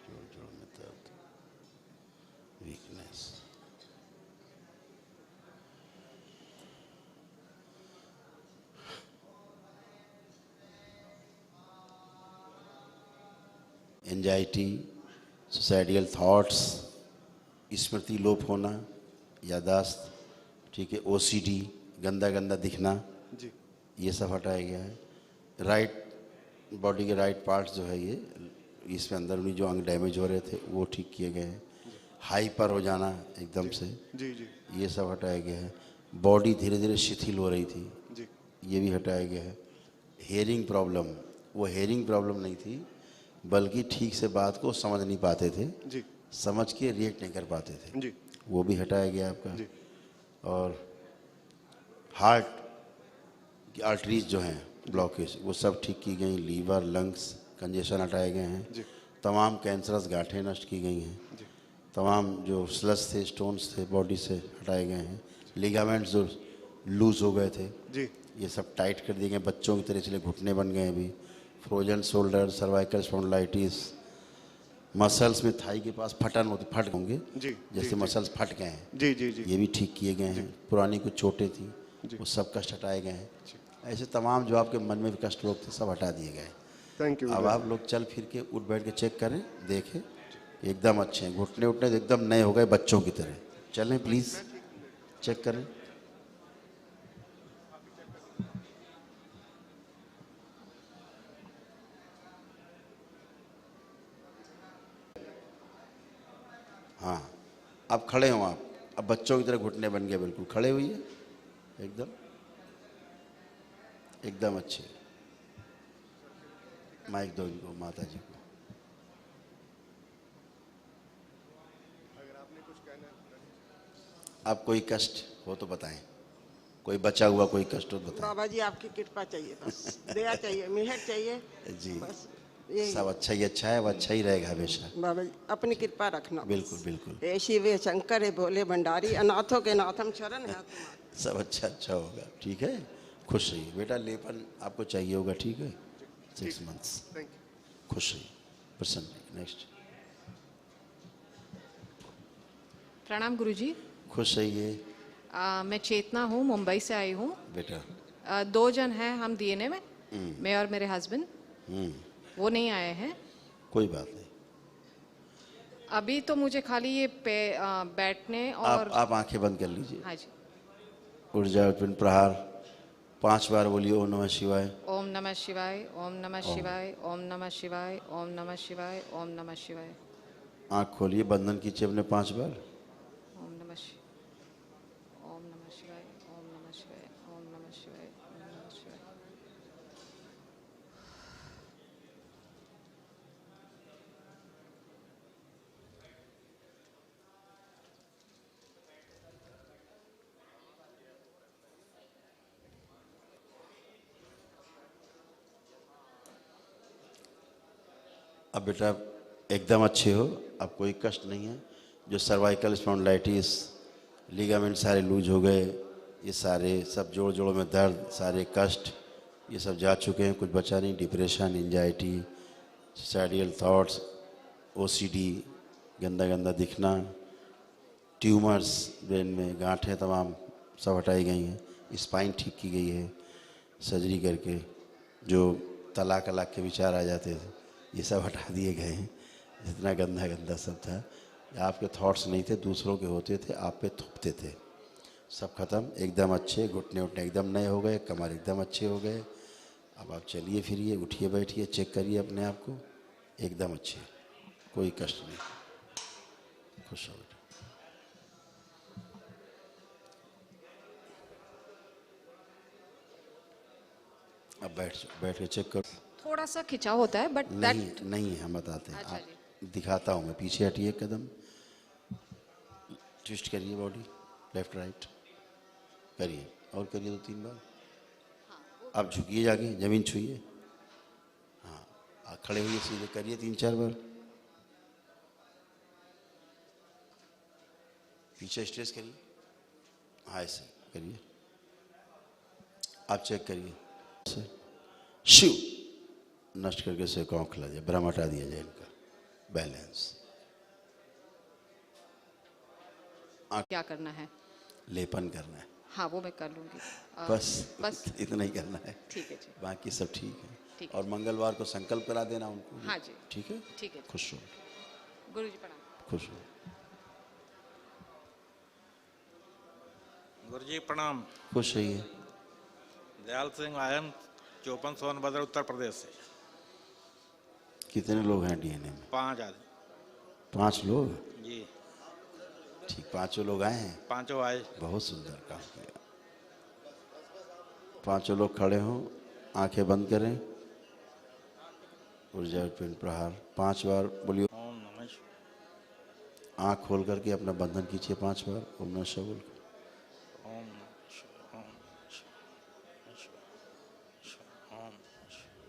जोड़ जोड़ में दर्द, वीकनेस, एंजाइटी, सुसाइडियल थॉट्स, स्मृति लोप होना, यादाश्त, ठीक है, ओसीडी, गंदा गंदा दिखना, जी ये सब हटाया गया है। राइट बॉडी के राइट पार्ट्स जो है ये, इसमें अंदरूनी जो अंग डैमेज हो रहे थे वो ठीक किए गए हैं। हाइपर हो जाना एकदम से, जी जी ये सब हटाया गया है। बॉडी धीरे धीरे शिथिल हो रही थी, जी ये भी हटाया गया है। हेयरिंग प्रॉब्लम, वो हेयरिंग प्रॉब्लम नहीं थी, बल्कि ठीक से बात को समझ नहीं पाते थे, जी समझ के रिएक्ट नहीं कर पाते थे, जी वो भी हटाया गया आपका। जी और हार्ट की आर्टरीज जो हैं ब्लॉकेज, वो सब ठीक की गई। लीवर, लंग्स, कंजेशन हटाए गए हैं। जी तमाम कैंसरस गांठें नष्ट की गई हैं। जी तमाम जो स्लस थे, स्टोन्स थे, बॉडी से हटाए गए हैं। लिगामेंट्स जो लूज हो गए थे, जी ये सब टाइट कर दिए गए। बच्चों की तरह इसलिए घुटने बन गए अभी। Frozen shoulder, cervical spondylitis, muscles में थाई के पास फटन होते, फट होंगे जी जैसे मसल्स फट गए हैं, जी जी जी ये भी ठीक किए गए हैं। पुरानी कुछ चोटें थी, जी। वो सब कष्ट हटाए गए हैं। ऐसे तमाम जो आपके मन में भी कष्ट रोग थे सब हटा दिए गए। Thank you. अब आप लोग चल फिर के उठ बैठ के चेक करें, देखें, एकदम अच्छे हैं। घुटने उठने तो एकदम नए हो गए बच्चों की तरह। चलें प्लीज़, चेक करें। हाँ, अब खड़े हो आप, अब बच्चों की तरह घुटने बन गए, बिल्कुल खड़े हुई है, एकदम एकदम अच्छे। माइक दो इनको, माता जी को। अब कोई कष्ट हो तो बताएं, कोई बचा हुआ कोई कष्ट हो तो बताएं। बाबा जी आपकी कृपा चाहिए, बस दया चाहिए, मेहर चाहिए जी, बस, यही सब अच्छा ही अच्छा है, वो अच्छा ही रहेगा हमेशा। बाबा जी अपनी कृपा रखना। बिल्कुल बिल्कुल, हे शिव हे शंकर हे भोले भंडारी, अनाथों के नाथम शरण है तुम्हारे। सब अच्छा अच्छा होगा, ठीक है। खुश रहिए बेटा, लेपन आपको चाहिए होगा, ठीक है। 6 मंथ्स, थैंक यू। खुश रहिए, प्रसन्न रहिए। नेक्स्ट, प्रणाम गुरुजी। खुश रहिए मैं चेतना हूँ, मुंबई से आई हूँ। बेटा। 2 जन हैं हम डीएनए में, मैं और मेरे हस्बैंड। वो नहीं आए हैं। कोई बात नहीं। अभी तो मुझे खाली ये बैठने और आप आंखें बंद कर लीजिए। हाँ जी। ऊर्जा उत्पन्न प्रहार 5 बार बोलिए ओम नमः शिवाय। ओम नमः शिवाय, ओम नमः शिवाय, ओम नमः शिवाय, ओम नमः शिवाय, ओम नमः शिवाय। आंख खोलिए, बंधन कीजिए अपने 5 बार। ओम नमः ओम नमः शिवाय, ओम नमः शिवाय, ओम नमः शिवाय, ओम नमः शिवाय। अब बेटा एकदम अच्छे हो, अब कोई कष्ट नहीं है। जो सर्वाइकल स्पॉन्डिलाइटिस, लिगामेंट सारे लूज हो गए, ये सारे सब जोड़ों में दर्द, सारे कष्ट, ये सब जा चुके हैं, कुछ बचा नहीं। Depression, anxiety, suicidal thoughts, OCD, गंदा गंदा दिखना, ट्यूमर्स ब्रेन में, गांठें तमाम सब हटाई गई हैं। स्पाइन ठीक की गई है सर्जरी करके। जो तलाक अलाक के विचार आ जाते थे, ये सब हटा दिए गए हैं। जितना गंदा गंदा सब था, आपके थॉट्स नहीं थे, दूसरों के होते थे, आप पे थोपते थे, सब खत्म। एकदम अच्छे, घुटने उठने एकदम नए हो गए, कमर एकदम अच्छे हो गए। अब आप चलिए फिरिए, उठिए बैठिए, चेक करिए अपने आप को, एकदम अच्छे, कोई कष्ट नहीं। खुश हो बेटा। अब बैठ के चेक करो। थोड़ा सा खिंचाव होता है बट नहीं हम बताते हैं। अच्छा आप दिखाता हूँ मैं, पीछे हटिए एक कदम, ट्विस्ट करिए बॉडी, लेफ्ट राइट करिए, और करिए 2-3 बार। आप झुकिए, जाके जमीन छुइए। हाँ, खड़े होइए, सीधे करिए 3-4 बार। पीछे स्ट्रेच करिए, हाँ ऐसे करिए। आप चेक करिए, शिव नष्ट करके से कौन खिला दिया, भ्रम हटा दिया जाए इनका, बैलेंस। क्या करना है? लेपन करना है। हाँ वो मैं कर लूँगी। बस इतना ही करना है, ठीक है जी। बाकी सब ठीक है। ठीक है। और मंगलवार को संकल्प करा देना उनको। हाँ जी। ठीक है। ठीक है। खुश हो, गुरुजी प्रणाम। खुश हो। गुरुजी प्रणाम। खुश रहिए। दयाल सिंह आयन, चौपन सोनभद्र, उत्तर प्रदेश से। कितने लोग हैं डीएनए में? 5 आदमी। 5 लोग? जी। ठीक, 5 लोग आए हैं। 5 आए। बहुत सुंदर काम किया। 5 लोग खड़े हों, आंखें बंद करें, ऊर्जा उत्पन्न प्रहार 5 बार बोलिए। ओम नमः शिवाय। आँख खोल करके अपना बंधन कीजिए 5 बार, ओम नमः शिवाय बोल कर। ओम नमः शिवाय, ओम नमः शिवाय, शिवाय, ओम नमः शिवाय।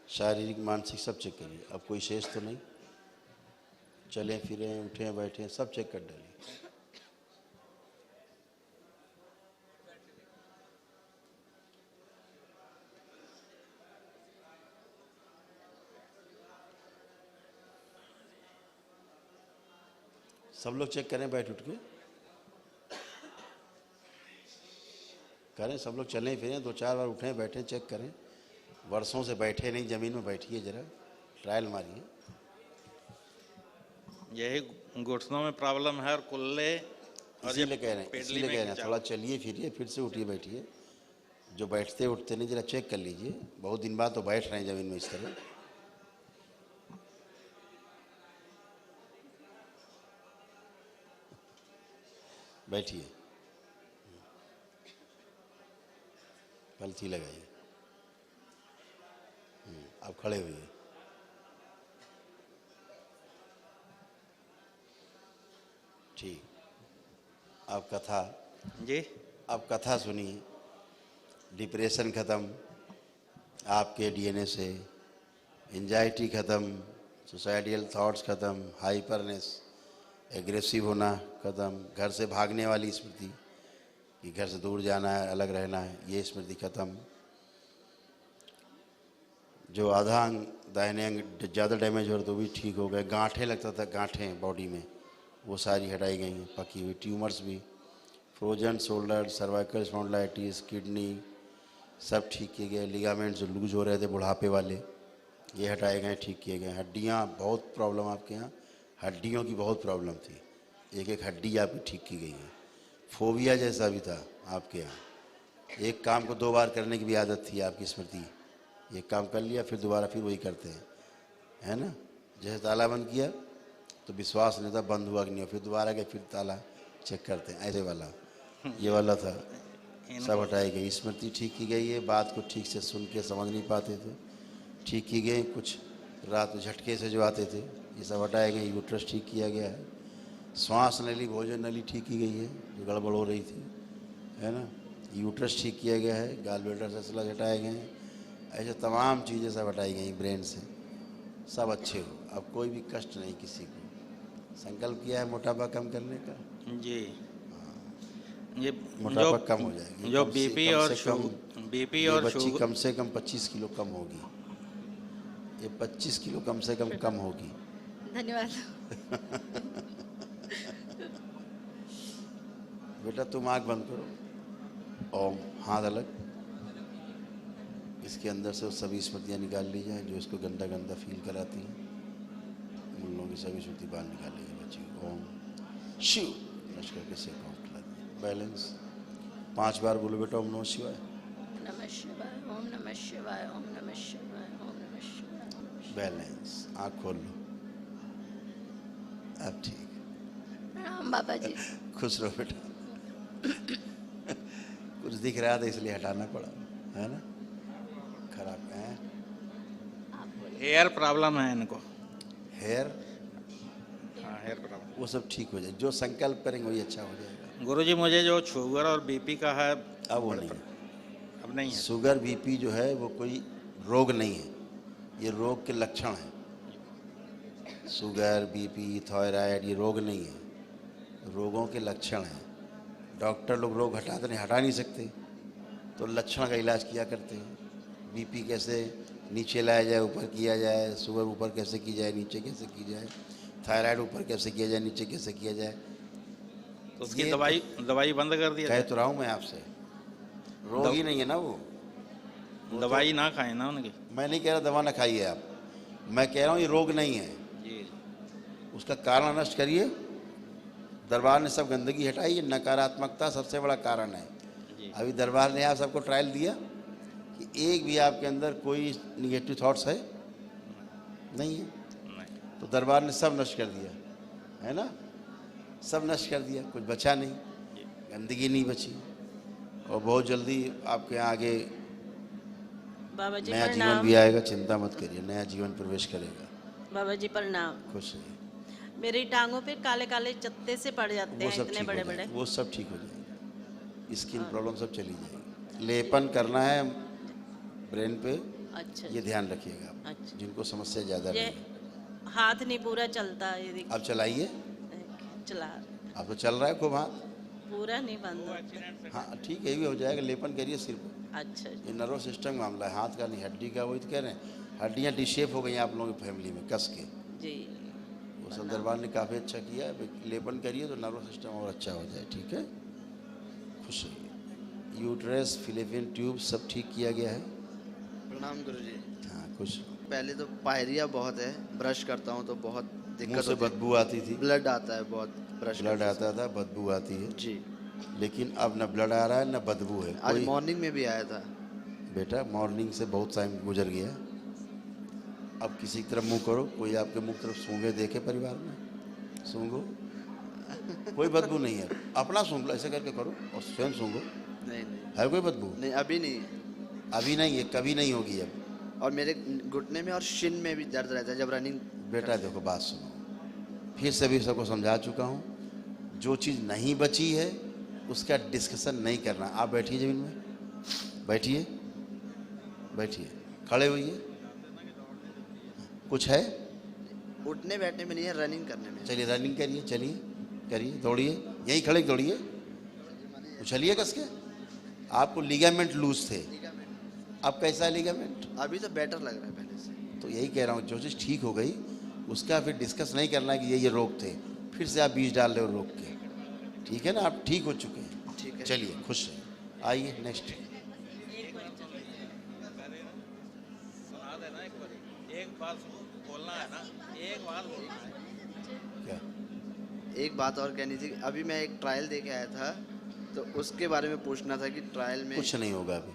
शारीरिक मानसिक सब चेक करिए। अब कोई शेष तो नहीं, चले फिरे, उठे बैठे, सब चेक कर डालिए। सब लोग चेक करें, बैठ उठ के करें। सब लोग चलें फिरें, 2-4 बार उठें बैठें, चेक करें। वर्षों से बैठे नहीं, जमीन में बैठिए, जरा ट्रायल मारिए। यही घुटनों में प्रॉब्लम है और कुल्ले, और इसीलिए कह रहे हैं, पेटली इसीलिए में कह रहे हैं, खिंचाव। थोड़ा चलिए फिरिए, फिर से उठिए बैठिए। जो बैठते उठते नहीं, जरा चेक कर लीजिए। बहुत दिन बाद तो बैठ रहे हैं जमीन में इस तरह। बैठिए, पलथी लगाइए। अब खड़े हुए। ठीक। अब कथा, जी अब कथा सुनिए। डिप्रेशन खत्म आपके डीएनए से, एंजाइटी खत्म, सुसाइडियल थॉट्स खत्म, हाइपरनेस, एग्रेसिव होना खत्म, घर से भागने वाली स्मृति कि घर से दूर जाना है, अलग रहना है, ये स्मृति खत्म। जो आधा अंग दाहिने अंग ज़्यादा डैमेज हो रहा तो भी ठीक हो गए। गांठें लगता था, गांठें बॉडी में, वो सारी हटाई गई हैं। पकी हुई ट्यूमर्स भी, frozen shoulder, cervical spondylitis, kidney सब ठीक किए गए। लिगामेंट जो लूज हो रहे थे बुढ़ापे वाले, ये हटाए गए, ठीक किए गए। हड्डियाँ, बहुत प्रॉब्लम आपके यहाँ हड्डियों की बहुत प्रॉब्लम थी, एक एक हड्डी आपकी ठीक की गई है। फोबिया जैसा भी था आपके यहाँ, एक काम को 2 बार करने की भी आदत थी आपकी स्मृति। एक काम कर लिया फिर दोबारा फिर वही करते हैं, है ना। जैसे ताला बंद किया तो विश्वास नहीं था बंद हुआ कि नहीं, फिर दोबारा गए फिर ताला चेक करते हैं, ऐसे वाला ये वाला था। सब हटाई गई, स्मृति ठीक की गई है। बात को ठीक से सुन के समझ नहीं पाते थे, ठीक की गई। कुछ रात में झटके से जो आते थे ये सब हटाए गए। यूट्रस ठीक किया गया है। श्वास नली, भोजन नली ठीक की गई है जो गड़बड़ हो रही थी, है ना। यूट्रस ठीक किया गया है। गाल ब्लैडर से स्लज हटाए गए हैं। ऐसे तमाम चीज़ें सब हटाई गई ब्रेन से। सब अच्छे हो, अब कोई भी कष्ट नहीं किसी को। संकल्प किया है मोटापा कम करने का। जी। ये मोटापा कम हो जाएगी। जो कम से- बीपी कम और से कम बीपी ये और बच्ची शुगर, कम से कम 25 किलो कम होगी। ये 25 किलो कम से कम होगी। धन्यवाद। बेटा तुम आँख बंद करो। ओम, हाथ अलग। इसके अंदर से सभी स्मृतियाँ निकाल ली जाएँ जो इसको गंदा गंदा फील कराती हैं। उन लोगों की सभी स्मृति बाहर निकाल ली जाए बच्ची। ओम शिव नश करके से काउंट ला दिया। बैलेंस 5 बार बोलो बेटा। ओम नमः शिवाय, नमः शिवाय, ओम नमः शिवाय, ओम नमः शिवाय, ओम नमः शिवाय। बैलेंस। आँख खोल लो। अब ठीक, प्रणाम बाबा जी। खुश रहो बेटा। कुछ दिख रहा था इसलिए हटाना पड़ा, है ना। खराब है। हेयर प्रॉब्लम है इनको। हेयर, हाँ हेयर प्रॉब्लम। वो सब ठीक हो जाए। जो संकल्प करेंगे वही अच्छा हो जाएगा। गुरुजी मुझे जो शुगर और बीपी का है अब वो नहीं है। अब नहीं है। शुगर बीपी जो है वो कोई रोग नहीं है, ये रोग के लक्षण हैं। शुगर बीपी थायराइड ये रोग नहीं है, रोगों के लक्षण हैं। डॉक्टर लोग रोग हटाते नहीं, हटा नहीं सकते, तो लक्षण का इलाज किया करते हैं। बीपी कैसे नीचे लाया जाए, ऊपर किया जाए। शुगर ऊपर कैसे की जाए, नीचे कैसे की जाए। थायराइड ऊपर कैसे किया जाए, नीचे कैसे किया जाए। तो उसकी ये दवाई बंद कर दिया कह जाए। तो रहा हूँ मैं आपसे, रोग ही नहीं है ना वो। दवाई ना खाएं ना उनकी। मैं नहीं कह रहा दवा ना खाइए आप, मैं कह रहा हूँ ये रोग नहीं है। जी उसका कारण नष्ट करिए। दरबार ने सब गंदगी हटाई, ये नकारात्मकता सबसे बड़ा कारण है। जी। अभी दरबार ने आप सबको ट्रायल दिया कि एक भी आपके अंदर कोई निगेटिव थॉट्स है नहीं है, नहीं। तो दरबार ने सब नष्ट कर दिया, है ना। सब नष्ट कर दिया, कुछ बचा नहीं, गंदगी नहीं बची। और बहुत जल्दी आपके यहाँ आगे बाबा जी नया जीवन प्रणाम। भी आएगा, चिंता मत करिए, नया जीवन प्रवेश करेगा। बाबा जी प्रणाम। खुश रहिए। मेरी टांगों पे काले काले चत्ते से पड़ जाते वो हैं, सब इतने ठीक हो बड़े जाएगा, बड़े। वो सब ठीक हो जाएगा। स्किन प्रॉब्लम सब चली जाएगी। लेपन करना है ब्रेन पे, अच्छा ये ध्यान रखिएगा आप। अच्छा। जिनको समस्या ज़्यादा ये नहीं। हाथ नहीं पूरा चलता, ये देखिए। अब चलाइए। चला अब तो चल रहा है खूब हाथ। पूरा नहीं बंद होता। हाँ ठीक है, ये भी हो जाएगा। लेपन करिए सिर पर। अच्छा जी। ये नर्वस सिस्टम का मामला है, हाथ का नहीं, हड्डी का। वही तो कह रहे हैं, हड्डियाँ डिशेप हो गई हैं आप लोगों की फैमिली में कस के। जी वो सब दरबार ने काफ़ी अच्छा किया है। लेपन करिए तो नर्वस सिस्टम और अच्छा हो जाए। ठीक है, खुश रहिए। यूट्रस, फिलिपिन ट्यूब सब ठीक किया गया है। प्रणाम गुरुजी। हाँ खुश। पहले तो पायरिया बहुत है, ब्रश करता हूँ तो बहुत मुंह दिक्कत से होती है। बदबू आती थी, ब्लड आता है बहुत ब्रश ब्लड करने से। आता था, बदबू आती है। जी। लेकिन अब न ब्लड आ रहा है न बदबू है आज कोई। मॉर्निंग में भी आया था। बेटा मॉर्निंग से बहुत टाइम गुजर गया। अब किसी की तरफ मुंह करो, कोई आपके मुंह की तरफ सूंघे देखे परिवार में, सूंघो, कोई बदबू नहीं है। अपना सूंघ लो, ऐसे करके करो और स्वयं सूंघो। नहीं नहीं है कोई बदबू? नहीं, अभी नहीं है। अभी नहीं, ये कभी नहीं होगी अब। और मेरे घुटने में और शिन में भी दर्द रहता है जब रनिंग। बेटा देखो, बात सुनो, फिर से भी सबको समझा चुका हूँ, जो चीज़ नहीं बची है उसका डिस्कशन नहीं करना। आप बैठिए ज़मीन में, बैठिए बैठिए, खड़े होइए। कुछ है? उठने बैठने में नहीं है, रनिंग करने में। चलिए रनिंग करिए, चलिए करिए, दौड़िए, यहीं खड़े दौड़िए, उछलिए कस के। आपको लिगामेंट लूज थे, अब कैसा है लिगामेंट? अभी तो बेटर लग रहा है पहले से। तो यही कह रहा हूँ, जो चीज़ ठीक हो गई उसका फिर डिस्कस नहीं करना है कि ये रोग थे, फिर से आप बीज डाल रहे हो रोग के। ठीक है ना, आप ठीक हो चुके हैं। ठीक है। चलिए खुश रहिए। आइए नेक्स्ट। क्या? एक बात और कहनी थी, अभी मैं एक ट्रायल दे के आया था, तो उसके बारे में पूछना था कि ट्रायल में कुछ नहीं होगा अभी,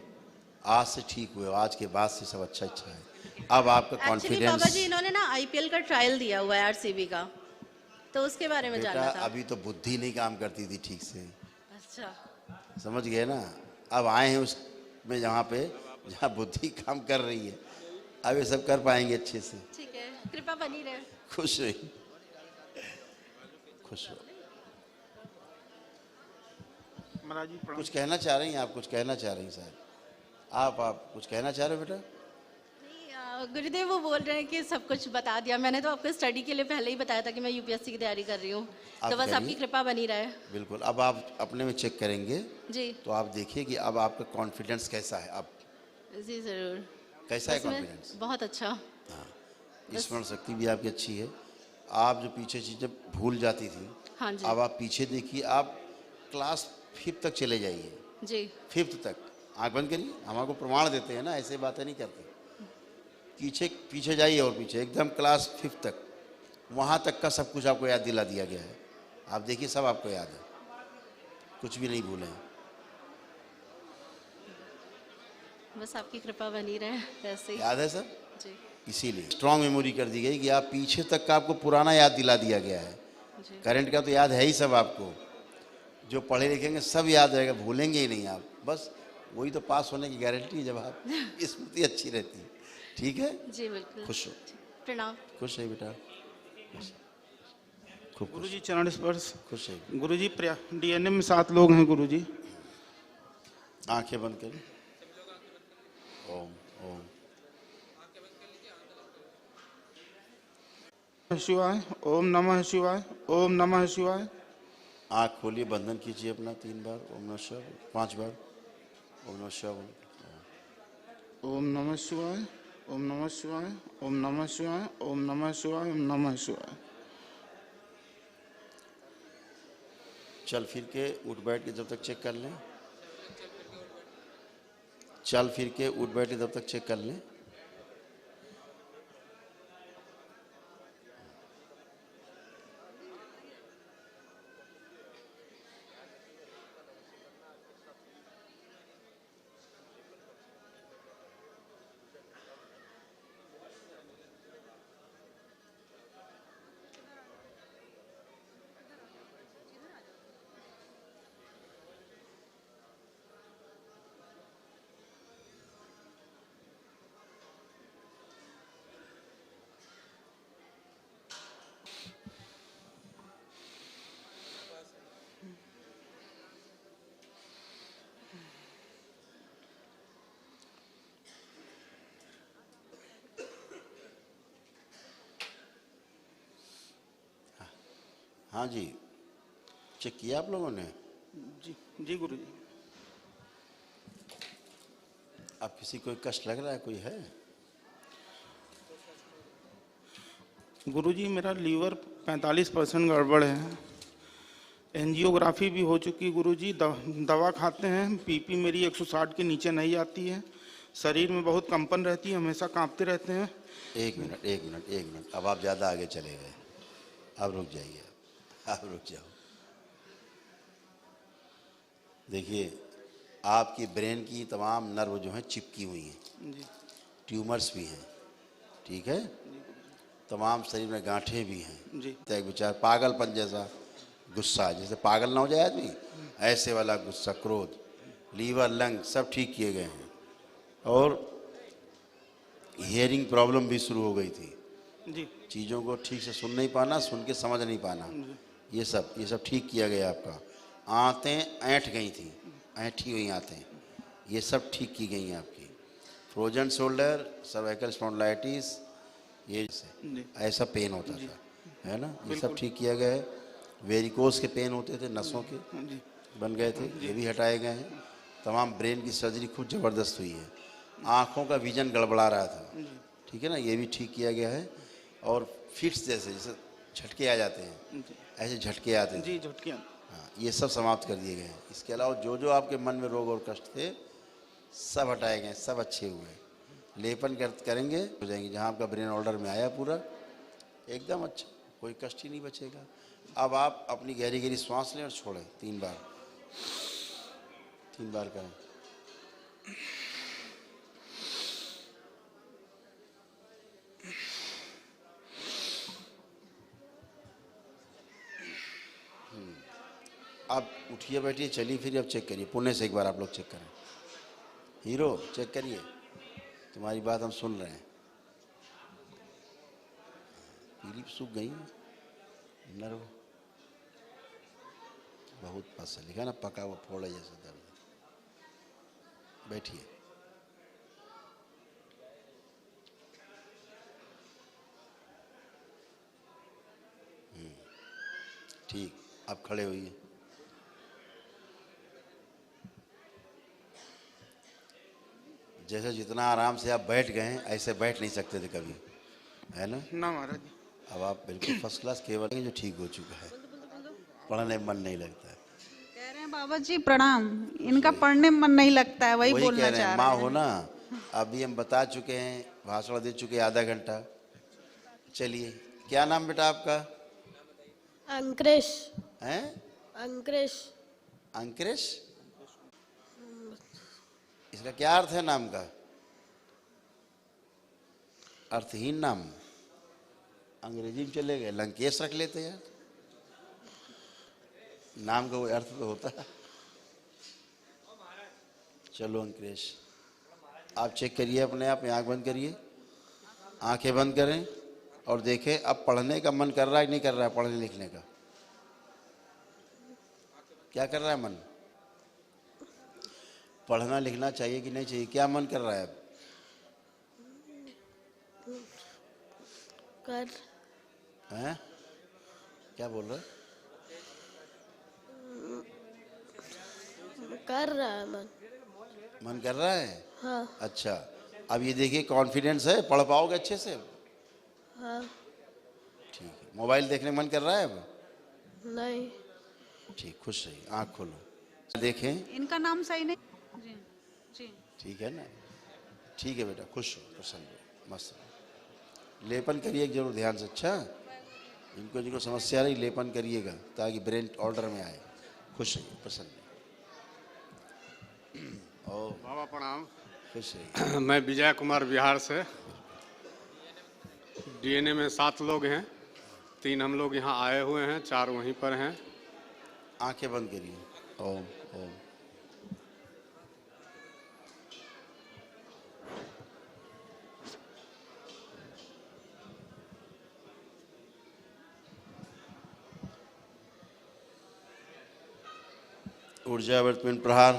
आज से ठीक हुए, आज के बाद से सब अच्छा अच्छा है। अब आपका एक्चुअली बाबा कॉन्फिडेंस। जी इन्होंने ना आईपीएल का ट्रायल दिया हुआ है आरसीबी का, तो उसके बारे में बेटा जानना था। अभी तो बुद्धि नहीं काम करती थी ठीक से, अच्छा, समझ गए ना। अब आए हैं उसमें जहाँ बुद्धि काम कर रही है, अब ये सब कर पाएंगे अच्छे से। ठीक है, कृपा बनी रहे। खुश रहिए, खुश हो। महाराज जी प्रणाम। कुछ कहना चाह रही हैं आप? कुछ कहना चाह रही हैं शायद आप कुछ कहना चाह रहे हो बेटा? नहीं, गुरुदेव वो बोल रहे हैं कि सब कुछ बता दिया मैंने, तो आपको स्टडी के लिए पहले ही बताया था कि मैं यूपीएससी की तैयारी कर रही हूँ, आप तो बस करिए। आपकी कृपा बनी रहे। बिल्कुल। अब आप अपने में चेक करेंगे जी तो आप देखिए कि अब आपका कॉन्फिडेंस कैसा है। अब जी जरूर। कैसा है उसमें कॉन्फिडेंस? बहुत अच्छा। हाँ, स्मरण शक्ति भी आपकी अच्छी है। आप जो पीछे चीज़ें भूल जाती थी, हाँ जी। अब आप पीछे देखिए, आप क्लास 5th तक चले जाइए। जी 5th तक आंख बंद करिए, हम आपको प्रमाण देते हैं ना, ऐसे बातें नहीं करते। पीछे पीछे जाइए और पीछे एकदम क्लास 5th तक, वहाँ तक का सब कुछ आपको याद दिला दिया गया है। आप देखिए सब आपको याद है, कुछ भी नहीं भूले हैं। बस आपकी कृपा बनी रहे ऐसे ही। याद है सब? जी इसीलिए स्ट्रॉन्ग मेमोरी कर दी गई कि आप पीछे तक का आपको पुराना याद दिला दिया गया है। जी करंट का तो याद है ही सब आपको, जो पढ़े लिखेंगे सब याद रहेगा, भूलेंगे ही नहीं आप। बस वही तो पास होने की गारंटी है जब आप स्मृति अच्छी रहती है। ठीक है, जी बिल्कुल। खुश हो। प्रणाम। खुश है बेटा, खुश। खूब खुश, गुरुजी चरण स्पर्श। खुश है। गुरुजी डीएनए में 7 लोग हैं गुरुजी। आंखें बंद करें। ओम ओम शिवाय, ओम नमः शिवाय, ओम नमः शिवाय। आँख खोलिए, बंधन कीजिए अपना 3 बार। ओम नमः शिवाय 5 बार। ओम नमः शिवाय। ओम नमः शिवाय, ओम नमः शिवाय, ओम नमः शिवाय, ओम नमः शिवाय, ओम नमः शिवाय। चल फिर के उठ बैठ के जब तक चेक कर लें, चल फिर के उठ बैठ के जब तक चेक कर लें। हाँ जी, चेक किया आप लोगों ने? जी जी गुरुजी। अब किसी कोई कष्ट लग रहा है? कोई है? गुरुजी मेरा लीवर 45% गड़बड़ है। एंजियोग्राफी भी हो चुकी गुरुजी। दवा खाते हैं, पीपी मेरी 160 के नीचे नहीं आती है। शरीर में बहुत कंपन रहती है, हमेशा कांपते रहते हैं। एक मिनट एक मिनट एक मिनट, अब आप ज़्यादा आगे चले गए, अब रुक जाइए, अब रुक जाओ। देखिए, आपकी ब्रेन की तमाम नर्व जो हैं चिपकी हुई हैं, जी ट्यूमर्स भी हैं, ठीक है, तमाम शरीर में गांठें भी हैं। जी तो एक विचार पागलपन जैसा गुस्सा, जैसे पागल ना हो जाए आदमी, ऐसे वाला गुस्सा, क्रोध, लीवर, लंग सब ठीक किए गए हैं। और हियरिंग प्रॉब्लम भी शुरू हो गई थी, जी चीज़ों को ठीक से सुन नहीं पाना, सुन के समझ नहीं पाना, ये सब ठीक किया गया आपका। आंतें ऐंठ गई थी, ऐंठी हुई आंतें, ये सब ठीक की गई हैं आपकी। फ्रोजन शोल्डर, सर्वाइकल स्पॉन्डिलाइटिस, ये ऐसा पेन होता था, है ना, ये सब ठीक किया गया है। वेरिकोस के पेन होते थे, नसों के बन गए थे, ये भी हटाए गए हैं। तमाम ब्रेन की सर्जरी खूब ज़बरदस्त हुई है। आँखों का विजन गड़बड़ा रहा था, ठीक है ना, ये भी ठीक किया गया है। और फिट्स जैसे झटके आ जाते हैं, ऐसे झटके आते थे, जी झटके, हाँ, ये सब समाप्त कर दिए गए हैं। इसके अलावा जो जो आपके मन में रोग और कष्ट थे सब हटाए गए, सब अच्छे हुए। लेपन करेंगे हो जाएंगे, जहाँ आपका ब्रेन ऑर्डर में आया पूरा एकदम अच्छा, कोई कष्ट ही नहीं बचेगा। अब आप अपनी गहरी गहरी सांस लें और छोड़ें 3 बार, 3 बार करें। आप उठिए बैठिए चलिए फिर अब चेक करिए, पुणे से एक बार आप लोग चेक करें। हीरो चेक करिए, तुम्हारी बात हम सुन रहे हैं। पीली सूख गई नर्व, बहुत पस लिखा ना, पका हुआ फोड़ा जैसा दर्द। बैठिए, ठीक, आप खड़े होइए। जैसे जितना आराम से आप बैठ गए हैं ऐसे बैठ नहीं सकते थे कभी, है ना। ना महाराज जी, अब आप बिल्कुल फर्स्ट क्लास, केवल जो ठीक हो चुका है, पढ़ने में मन नहीं लगता है। कह रहे हैं बाबा जी प्रणाम, इनका पढ़ने में मन नहीं लगता है, वही वही बोलना कह रहे चाह हैं, रहे माँ हैं। हो ना, अभी हम बता चुके हैं, भाषण दे चुके हैं आधा घंटा। चलिए, क्या नाम बेटा आपका? अंकुरेश। हैं? अंकुरेश। अंकुरेश, इसका क्या अर्थ है नाम का? अर्थहीन नाम, अंग्रेजी में चले गए, लंकेश रख लेते यार, नाम का कोई अर्थ तो होता है। चलो अंकुरेश, आप चेक करिए अपने आप में, आंख बंद करिए, आंखें बंद करें और देखें अब पढ़ने का मन कर रहा है कि नहीं कर रहा है, पढ़ने लिखने का क्या कर रहा है मन? पढ़ना लिखना चाहिए कि नहीं चाहिए, क्या मन कर रहा है अब? कर हैं? क्या बोल रहे? कर रहा है मन। मन कर रहा है? हाँ। अच्छा, अब ये देखिए कॉन्फिडेंस है, पढ़ पाओगे अच्छे से? हाँ। ठीक है, मोबाइल देखने मन कर रहा है अब? नहीं। ठीक, खुश रहिए, आँख खोलो, देखें। इनका नाम सही नहीं जी, जी। ठीक है ना, ठीक है बेटा, खुश हो, प्रसन्न हो, मस्त हो। लेपन करिए जरूर ध्यान से, अच्छा, इनको जिनको समस्या रही लेपन करिएगा ताकि ब्रेन ऑर्डर में आए। खुश रहिए, प्रसन्न रहिए। ओ बाबा प्रणाम। खुश रहिए। मैं विजय कुमार बिहार से, डीएनए में 7 लोग हैं, 3 हम लोग यहाँ आए हुए हैं, 4 वहीं पर हैं। आंखें बंद करिए, ओम ओम। ऊर्जावर्त पिंड प्रहार,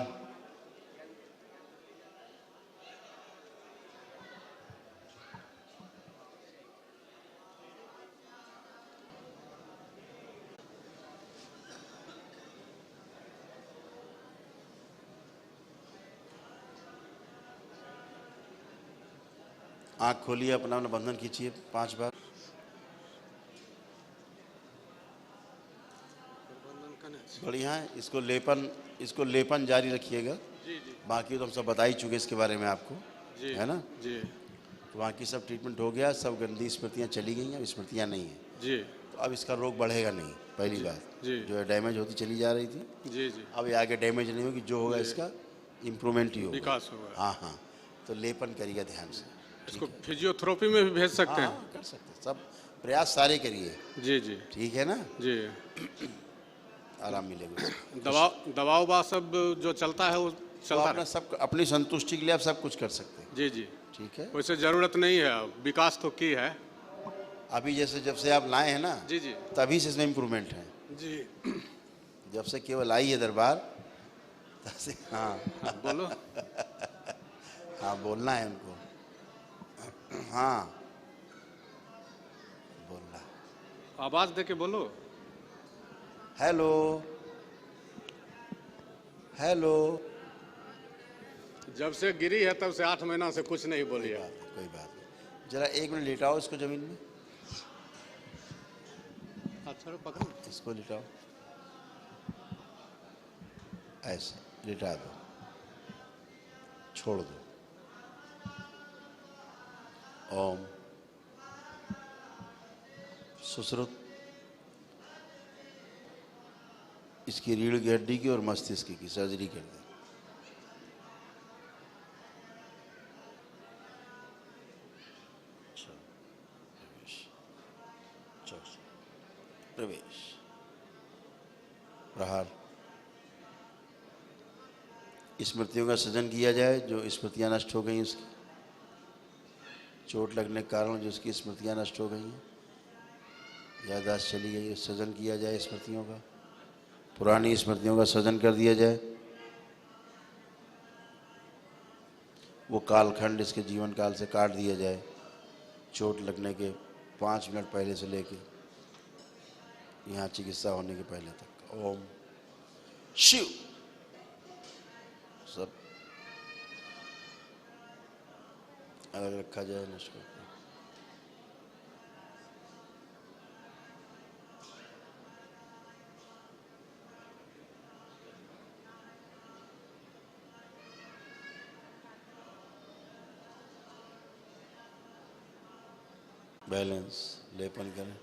आँख खोलिए, अपना अपना बंधन खींचिए 5 बार। बढ़िया है, इसको लेपन जारी रखिएगा। बाकी तो हम सब बता ही चुके इसके बारे में आपको, है ना जी। तो बाकी सब ट्रीटमेंट हो गया, सब गंदी स्मृतियाँ चली गई हैं, अब स्मृतियाँ नहीं हैं जी। तो अब इसका रोग बढ़ेगा नहीं, पहली बात जी। जो है डैमेज होती चली जा रही थी, जी जी। अब ये आगे डैमेज नहीं होगी, जो होगा इसका इम्प्रूवमेंट ही होगा, विकास होगा। हाँ हाँ, तो लेपन करिएगा ध्यान से। इसको फिजियोथेरेपी में भी भेज सकते हैं? हाँ, कर सकते हैं, सब प्रयास सारे करिए। जी जी। ठीक है ना, जी। आराम मिलेगा। दवा सब जो चलता है वो चलता अपना सब अपनी संतुष्टि के लिए आप सब कुछ कर सकते हैं। जी जी, ठीक है। वैसे ज़रूरत नहीं है, विकास तो की है। अभी जैसे जब से आप लाए हैं ना, जी जी तभी से इसमें इम्प्रूवमेंट है। जी। जब से केवल आई है दरबार तब से। हाँ बोलो। हाँ बोलना है उनको। हाँ बोलना। आवाज़ दे के बोलो। Hello hello. जब से गिरी है तब से 8 महीना से कुछ नहीं बोली है। कोई बात नहीं, जरा 1 मिनट लिटाओ इसको जमीन में। अच्छा पकड़ो, इसको लिटाओ, ऐसे लिटा दो, छोड़ दो। ओम। सुश्रुत इसकी रीढ़ की हड्डी की और मस्तिष्क की सर्जरी कर दे। प्रवेश प्रहार। स्मृतियों का सृजन किया जाए, जो स्मृतियां नष्ट हो गई उसकी, चोट लगने के कारण जो उसकी स्मृतियां नष्ट हो गई हैं, याददाश्त चली गई, सृजन किया जाए स्मृतियों का, पुरानी स्मृतियों का सृजन कर दिया जाए। वो कालखंड इसके जीवन काल से काट दिया जाए, चोट लगने के 5 मिनट पहले से लेके यहाँ चिकित्सा होने के पहले तक। ओम शिव। सब अलग रखा जाए नष्ट करके। बैलेंस लेपन करें।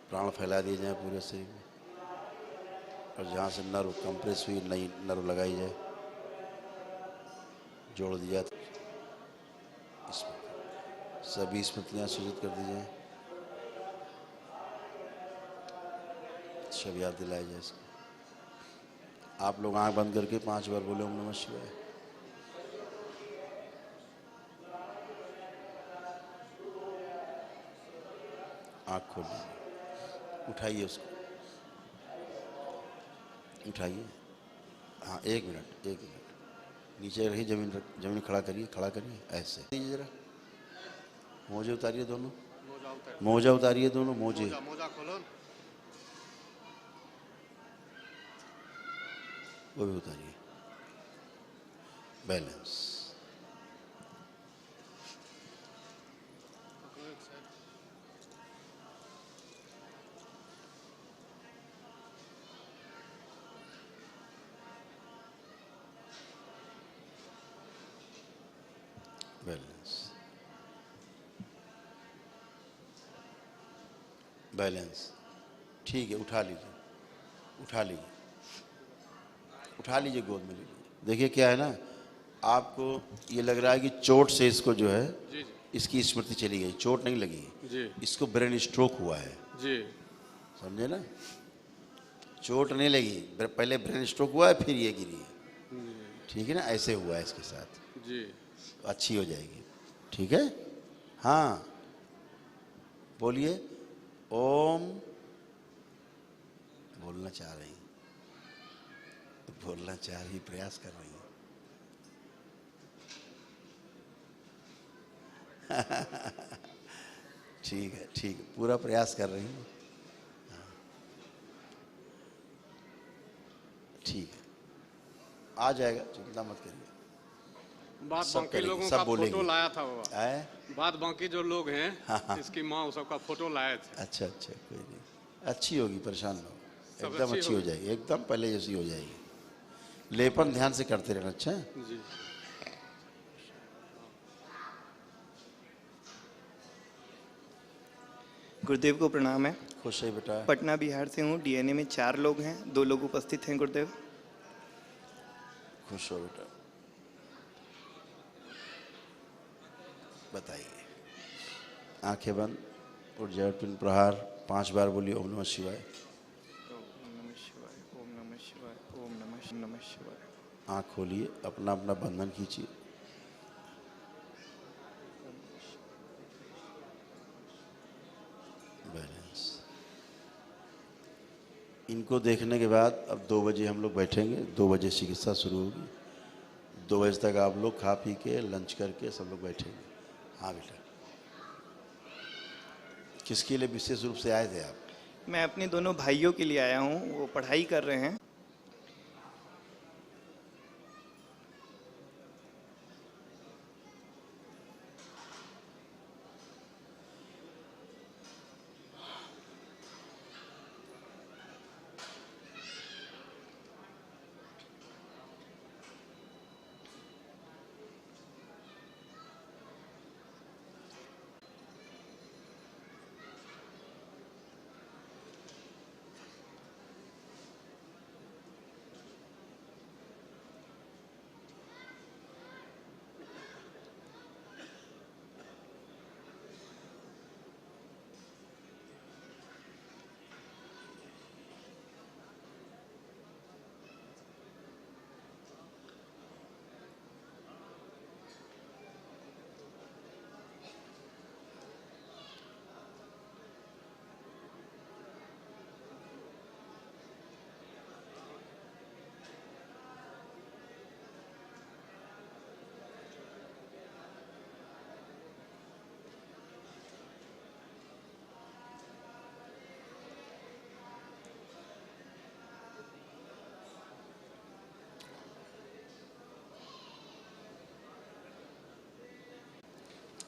प्राण फैला दिए जाए पूरे शरीर में, और जहाँ से नर्व कंप्रेस हुई नई नर्व लगाई जाए, जोड़ दी जाए। सभी स्मृतियाँ सृजित कर दी जाए, सब याद दिलाया जाए इसको। आप लोग आंख बंद करके 5 बार बोले ओम नमः शिवाय। आंख खोल लीजिए, उठाइए उसको, उठाइए। हाँ 1 मिनट, 1 मिनट नीचे रही, जमीन खड़ा करिए, खड़ा करिए ऐसे। दीजिए जरा, मोजे उतारिए दोनों, मोजा उतारिए दोनों, मोजे। मोजा खोलो, वो भी उतारिए। बैलेंस। बैलेंस। बैलेंस। ठीक है, उठा लीजिए, उठा लीजिए, उठा लीजिए, गोद में लीजिए। देखिए क्या है ना, आपको ये लग रहा है कि चोट से इसको जो है जी इसकी स्मृति चली गई, चोट नहीं लगी जी, इसको ब्रेन स्ट्रोक हुआ है जी, समझे ना। चोट नहीं लगी, पहले ब्रेन स्ट्रोक हुआ है, फिर ये गिरी है, ठीक है ना। ऐसे हुआ है इसके साथ जी। अच्छी हो जाएगी, ठीक है। हाँ बोलिए ओम। बोलना चाह रही, बोलना चाह रही, प्रयास कर रही है। ठीक है, ठीक है, पूरा प्रयास कर रही हूँ। ठीक है, आ जाएगा, चिंता मत करिए। बात सब बाकी करेंगे, लोगों सब का बोलेंगे। फोटो लाया था बाबा, है? बात बाकी जो लोग हैं हाँ। इसकी माँ सबका फोटो लाए थे। अच्छा अच्छा, कोई नहीं, अच्छी होगी, परेशान ना हो, सब एकदम अच्छी अच्छी हो होगी। जाएगी, एकदम पहले जैसी हो जाएगी। लेपन ध्यान से करते रहना। अच्छा जी। गुरुदेव को प्रणाम है। खुश है बेटा। पटना बिहार से हूँ। डीएनए में 4 लोग हैं, 2 लोग उपस्थित हैं गुरुदेव। खुश हो बेटा। बताइए। आंखें बंद, उठ जाओ, तीन प्रहार 5 बार बोलिए ओम नमः शिवाय। ओम नमः शिवाय, ओम नमः शिवाय, ओम नमः शिवाय। आँख खोलिए, अपना अपना बंधन खींचिए। बैलेंस। इनको देखने के बाद अब 2 बजे हम लोग बैठेंगे, 2 बजे चिकित्सा शुरू होगी। 2 बजे तक आप लोग खा पी के लंच करके सब लोग बैठेंगे। हाँ बेटा, किसके लिए विशेष रूप से आए थे आप? मैं अपने दोनों भाइयों के लिए आया हूँ, वो पढ़ाई कर रहे हैं।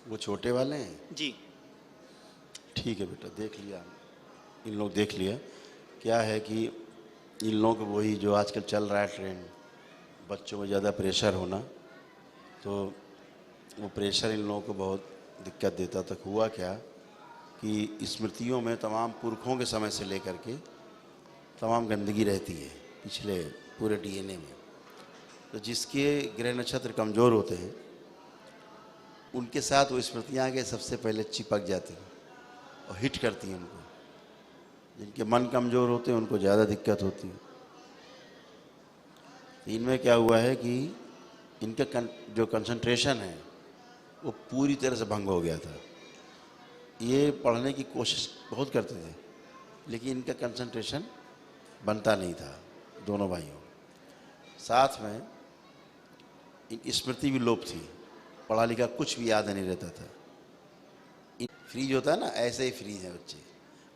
वो छोटे वाले हैं? जी। ठीक है बेटा, देख लिया, इन लोग देख लिया। क्या है कि इन लोगों को वही जो आजकल चल रहा है ट्रेंड, बच्चों में ज़्यादा प्रेशर होना, तो वो प्रेशर इन लोगों को बहुत दिक्कत देता था। हुआ क्या कि स्मृतियों में तमाम पुरखों के समय से लेकर के तमाम गंदगी रहती है पिछले पूरे डीएनए में। तो जिसके ग्रह नक्षत्र कमज़ोर होते हैं उनके साथ वो स्मृतियाँ आगे सबसे पहले चिपक जाती हैं और हिट करती हैं उनको। जिनके मन कमज़ोर होते हैं उनको ज़्यादा दिक्कत होती है। इनमें क्या हुआ है कि इनका जो कंसंट्रेशन है वो पूरी तरह से भंग हो गया था। ये पढ़ने की कोशिश बहुत करते थे लेकिन इनका कंसंट्रेशन बनता नहीं था दोनों भाइयों। साथ में इनकी स्मृति भी लोप थी, पढ़ा लिखा कुछ भी याद नहीं रहता था। फ्रीज होता है ना, ऐसे ही फ्रीज है बच्चे।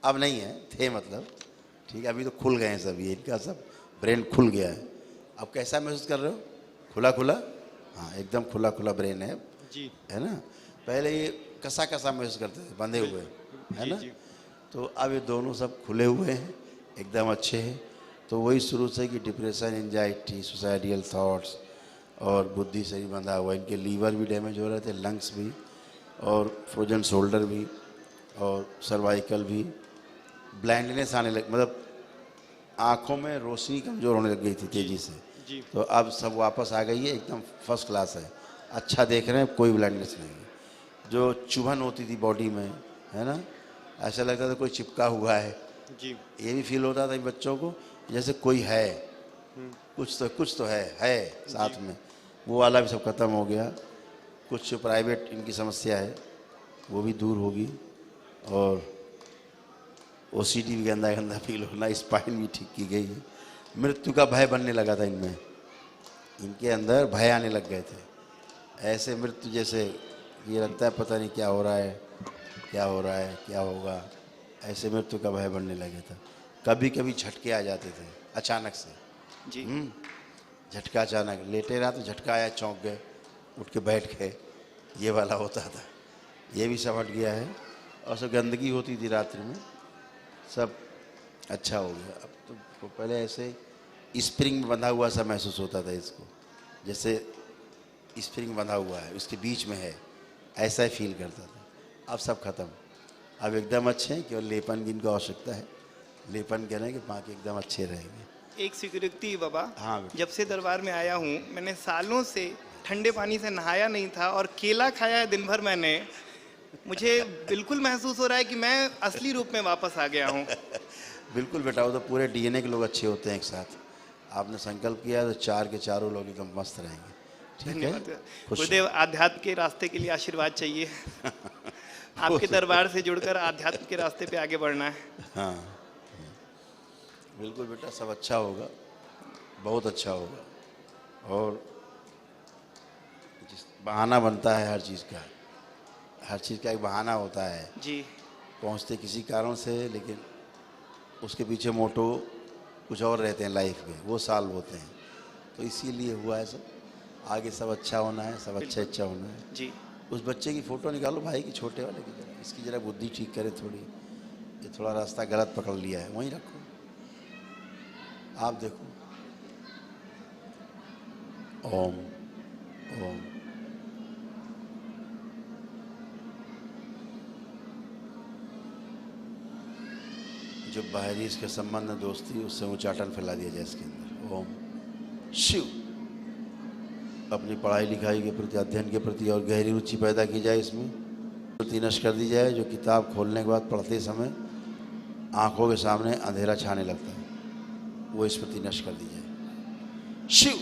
अब नहीं है, थे मतलब, ठीक है, अभी तो खुल गए हैं सब, ये इनका सब ब्रेन खुल गया है। अब कैसा महसूस कर रहे हो? खुला खुला? हाँ, एकदम खुला खुला ब्रेन है जी, है ना। पहले ये कसा कसा महसूस करते थे, बंधे हुए, है ना। तो अब ये दोनों सब खुले हुए हैं, एकदम अच्छे हैं। तो वही शुरू से कि डिप्रेशन, एंजाइटी, सुसाइडियल थॉट्स और बुद्धि से ही बंधा हुआ। इनके लीवर भी डैमेज हो रहे थे, लंग्स भी, और फ्रोजन शोल्डर भी, और सर्वाइकल भी। ब्लाइंडनेस आने लग, मतलब आँखों में रोशनी कमज़ोर होने लग गई थी तेज़ी से। तो अब सब वापस आ गई है, एकदम फर्स्ट क्लास है, अच्छा देख रहे हैं, कोई ब्लाइंडनेस नहीं है। जो चुभन होती थी बॉडी में, है ना, ऐसा लगता था कोई चिपका हुआ है जी। ये भी फील होता था बच्चों को जैसे कोई है, कुछ तो है साथ में। वो वाला भी सब खत्म हो गया। कुछ प्राइवेट इनकी समस्या है वो भी दूर होगी, और ओसीडी भी गंदा गंदा फील होना, स्पाइन भी ठीक की गई है। मृत्यु का भय बनने लगा था इनमें, इनके अंदर भय आने लग गए थे। ऐसे मृत्यु जैसे ये लगता है पता नहीं क्या हो रहा है, क्या हो रहा है, क्या होगा, ऐसे मृत्यु का भय बनने लगा था। कभी कभी झटके आ जाते थे अचानक से जी। झटका अचानक, लेटे रहा तो झटका आया, चौंक गए, उठ के बैठ गए, ये वाला होता था। ये भी सब हट गया है। और सब गंदगी होती थी रात्रि में, सब अच्छा हो गया। अब तो पहले ऐसे स्प्रिंग में बंधा हुआ सा महसूस होता था इसको, जैसे स्प्रिंग बंधा हुआ है, उसके बीच में है, ऐसा ही फील करता था। अब सब खत्म, अब एकदम अच्छे हैं। केवल लेपन की इनको आवश्यकता है, लेपन करें कि बाकी एकदम अच्छे रहेंगे। एक सिक्योरिटी बाबा, हाँ, जब से दरबार में आया हूँ मैंने सालों से ठंडे पानी से नहाया नहीं था और केला खाया है दिन भर मैंने, मुझे बिल्कुल महसूस हो रहा है कि मैं असली रूप में वापस आ गया हूँ। बिल्कुल बेटा, वो तो पूरे डीएनए के लोग अच्छे होते हैं एक साथ। आपने संकल्प किया तो चार के चारों लोग एकदम मस्त रहेंगे। ठीक है, धन्यवाद खुश गुरुदेव। आध्यात्म के रास्ते के लिए आशीर्वाद चाहिए। आपके दरबार से जुड़कर आध्यात्म के रास्ते पे आगे बढ़ना है। हाँ बिल्कुल बेटा, सब अच्छा होगा, बहुत अच्छा होगा। और जिस बहाना बनता है हर चीज़ का, हर चीज़ का एक बहाना होता है जी। पहुंचते किसी कारण से, लेकिन उसके पीछे मोटो कुछ और रहते हैं लाइफ में, वो सॉल्व होते हैं। तो इसीलिए हुआ है सब। आगे सब अच्छा होना है, सब अच्छा होना है जी। उस बच्चे की फ़ोटो निकालो भाई की, छोटे वाले की, जरा इसकी जरा बुद्धि ठीक करे थोड़ी, ये थोड़ा रास्ता गलत पकड़ लिया है, वहीं रखो। आप देखो, ओम ओम। जो बाहरी इसके संबंध में दोस्ती, उससे उच्चाटन फैला दिया जाए इसके अंदर। ओम शिव। अपनी पढ़ाई लिखाई के प्रति, अध्ययन के प्रति और गहरी रुचि पैदा की जाए इसमें। रुचि नष्ट कर दी जाए, जो किताब खोलने के बाद पढ़ते समय आंखों के सामने अंधेरा छाने लगता है, वो इस प्रति नष्ट कर दी जाए। शिव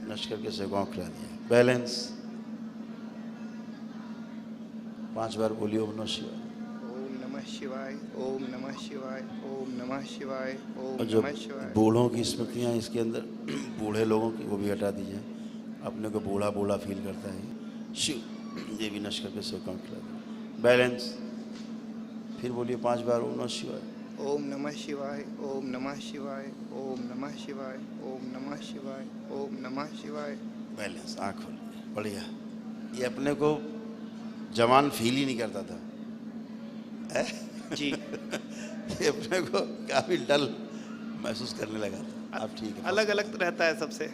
नष्ट करके सेवाओं खिला दिया। बैलेंस 5 बार बोलिए ओम नमः शिवाय। ओम नमः शिवाय, ओम नमः शिवाय, ओम नमः शिवाय, ओम और जो नमः शिवाय। बूढ़ों की स्मृतियाँ इसके अंदर, बूढ़े लोगों की, वो भी हटा दीजिए। अपने को बूढ़ा बूढ़ा फील करता है, शिव ये भी नष्ट करके सेवाओं खिला दिया। बैलेंस फिर बोलिए 5 बार ओम नमः शिवाय। ओम नमः शिवाय, ओम नमः शिवाय, ओम नमः शिवाय, ओम नमः शिवाय, ओम नमः शिवाय। बैलेंस, आँख खोलिए। बढ़िया। ये अपने को जवान फील ही नहीं करता था जी। ये अपने को काफ़ी डल महसूस करने लगा था। अब ठीक है, अलग अलग रहता है सबसे।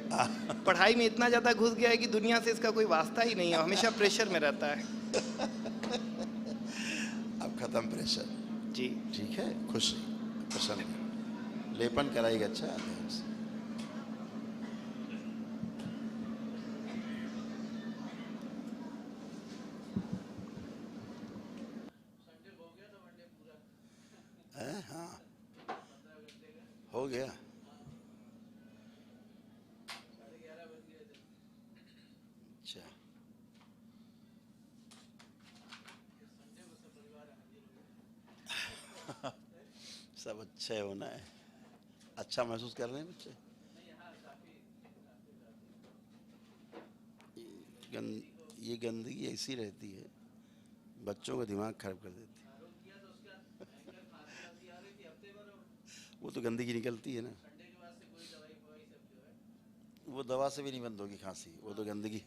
पढ़ाई में इतना ज़्यादा घुस गया है कि दुनिया से इसका कोई वास्ता ही नहीं है, हमेशा प्रेशर में रहता है। अब खत्म प्रेशर। जी। ठीक है, खुश रहिए, प्रसन्न रहिए। लेपन कराइएगा अच्छा ध्यान से। हाँ हो गया। अच्छा, सब अच्छा होना है। अच्छा महसूस कर रहे हैं बच्चे? ये गंदगी ऐसी रहती है, बच्चों का दिमाग खराब कर देती है। वो तो गंदगी निकलती है ना, वो दवा से भी नहीं बंद होगी खांसी, वो तो गंदगी,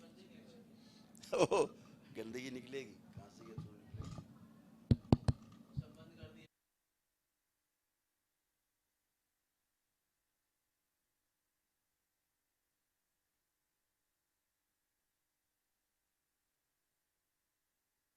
गंदगी निकलेगी।